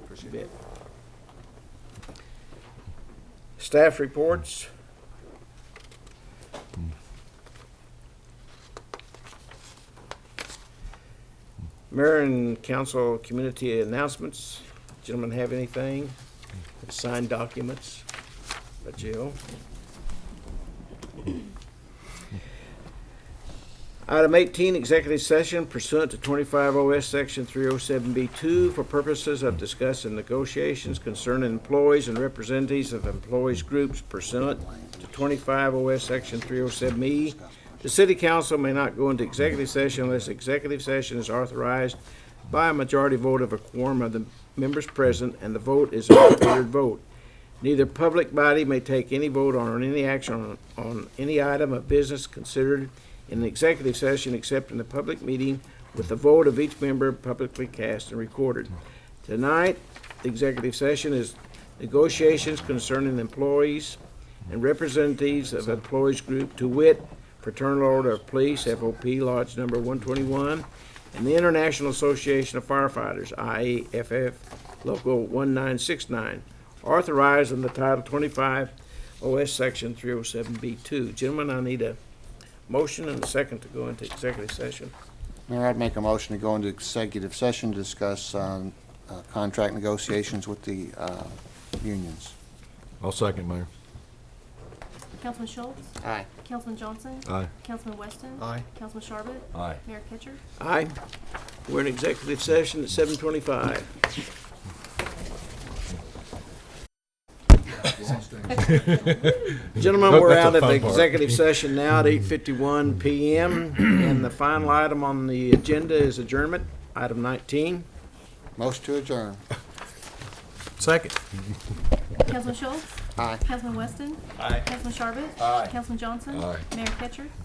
Appreciate it. Staff reports. Mayor and council community announcements. Gentlemen have anything? Signed documents by Jill. Item 18, executive session pursuant to 25 OS Section 307B2 for purposes of discussing negotiations concerning employees and representatives of employees groups pursuant to 25 OS Section 307E. The city council may not go into executive session unless executive session is authorized by a majority vote of a quorum of the members present, and the vote is a recorded vote. Neither public body may take any vote on any action on any item of business considered in an executive session except in the public meeting with the vote of each member publicly cast and recorded. Tonight, the executive session is negotiations concerning employees and representatives of employees group, to wit, Fraternal Order of Police, FOP, Lodge Number 121, and the International Association of Firefighters, IAFF, Local 1969, authorized in the Title 25 OS Section 307B2. Gentlemen, I need a motion and a second to go into executive session. Mayor, I'd make a motion to go into executive session to discuss contract negotiations with the unions. I'll second, Mayor. Councilman Schultz? Aye. Councilman Johnson? Aye. Councilman Weston? Aye. Councilman Sharbit? Aye. Mayor Kitcher? Aye. We're in executive session at 7:25. Gentlemen, we're That's out the of the fun part. executive session now at 8:51 PM. And the final item on the agenda is adjournment, item 19. Motion to adjourn. Second. Councilman Schultz? Aye. Councilman Weston? Councilman Sharbit? Councilman Johnson? Aye. Mayor Kitcher?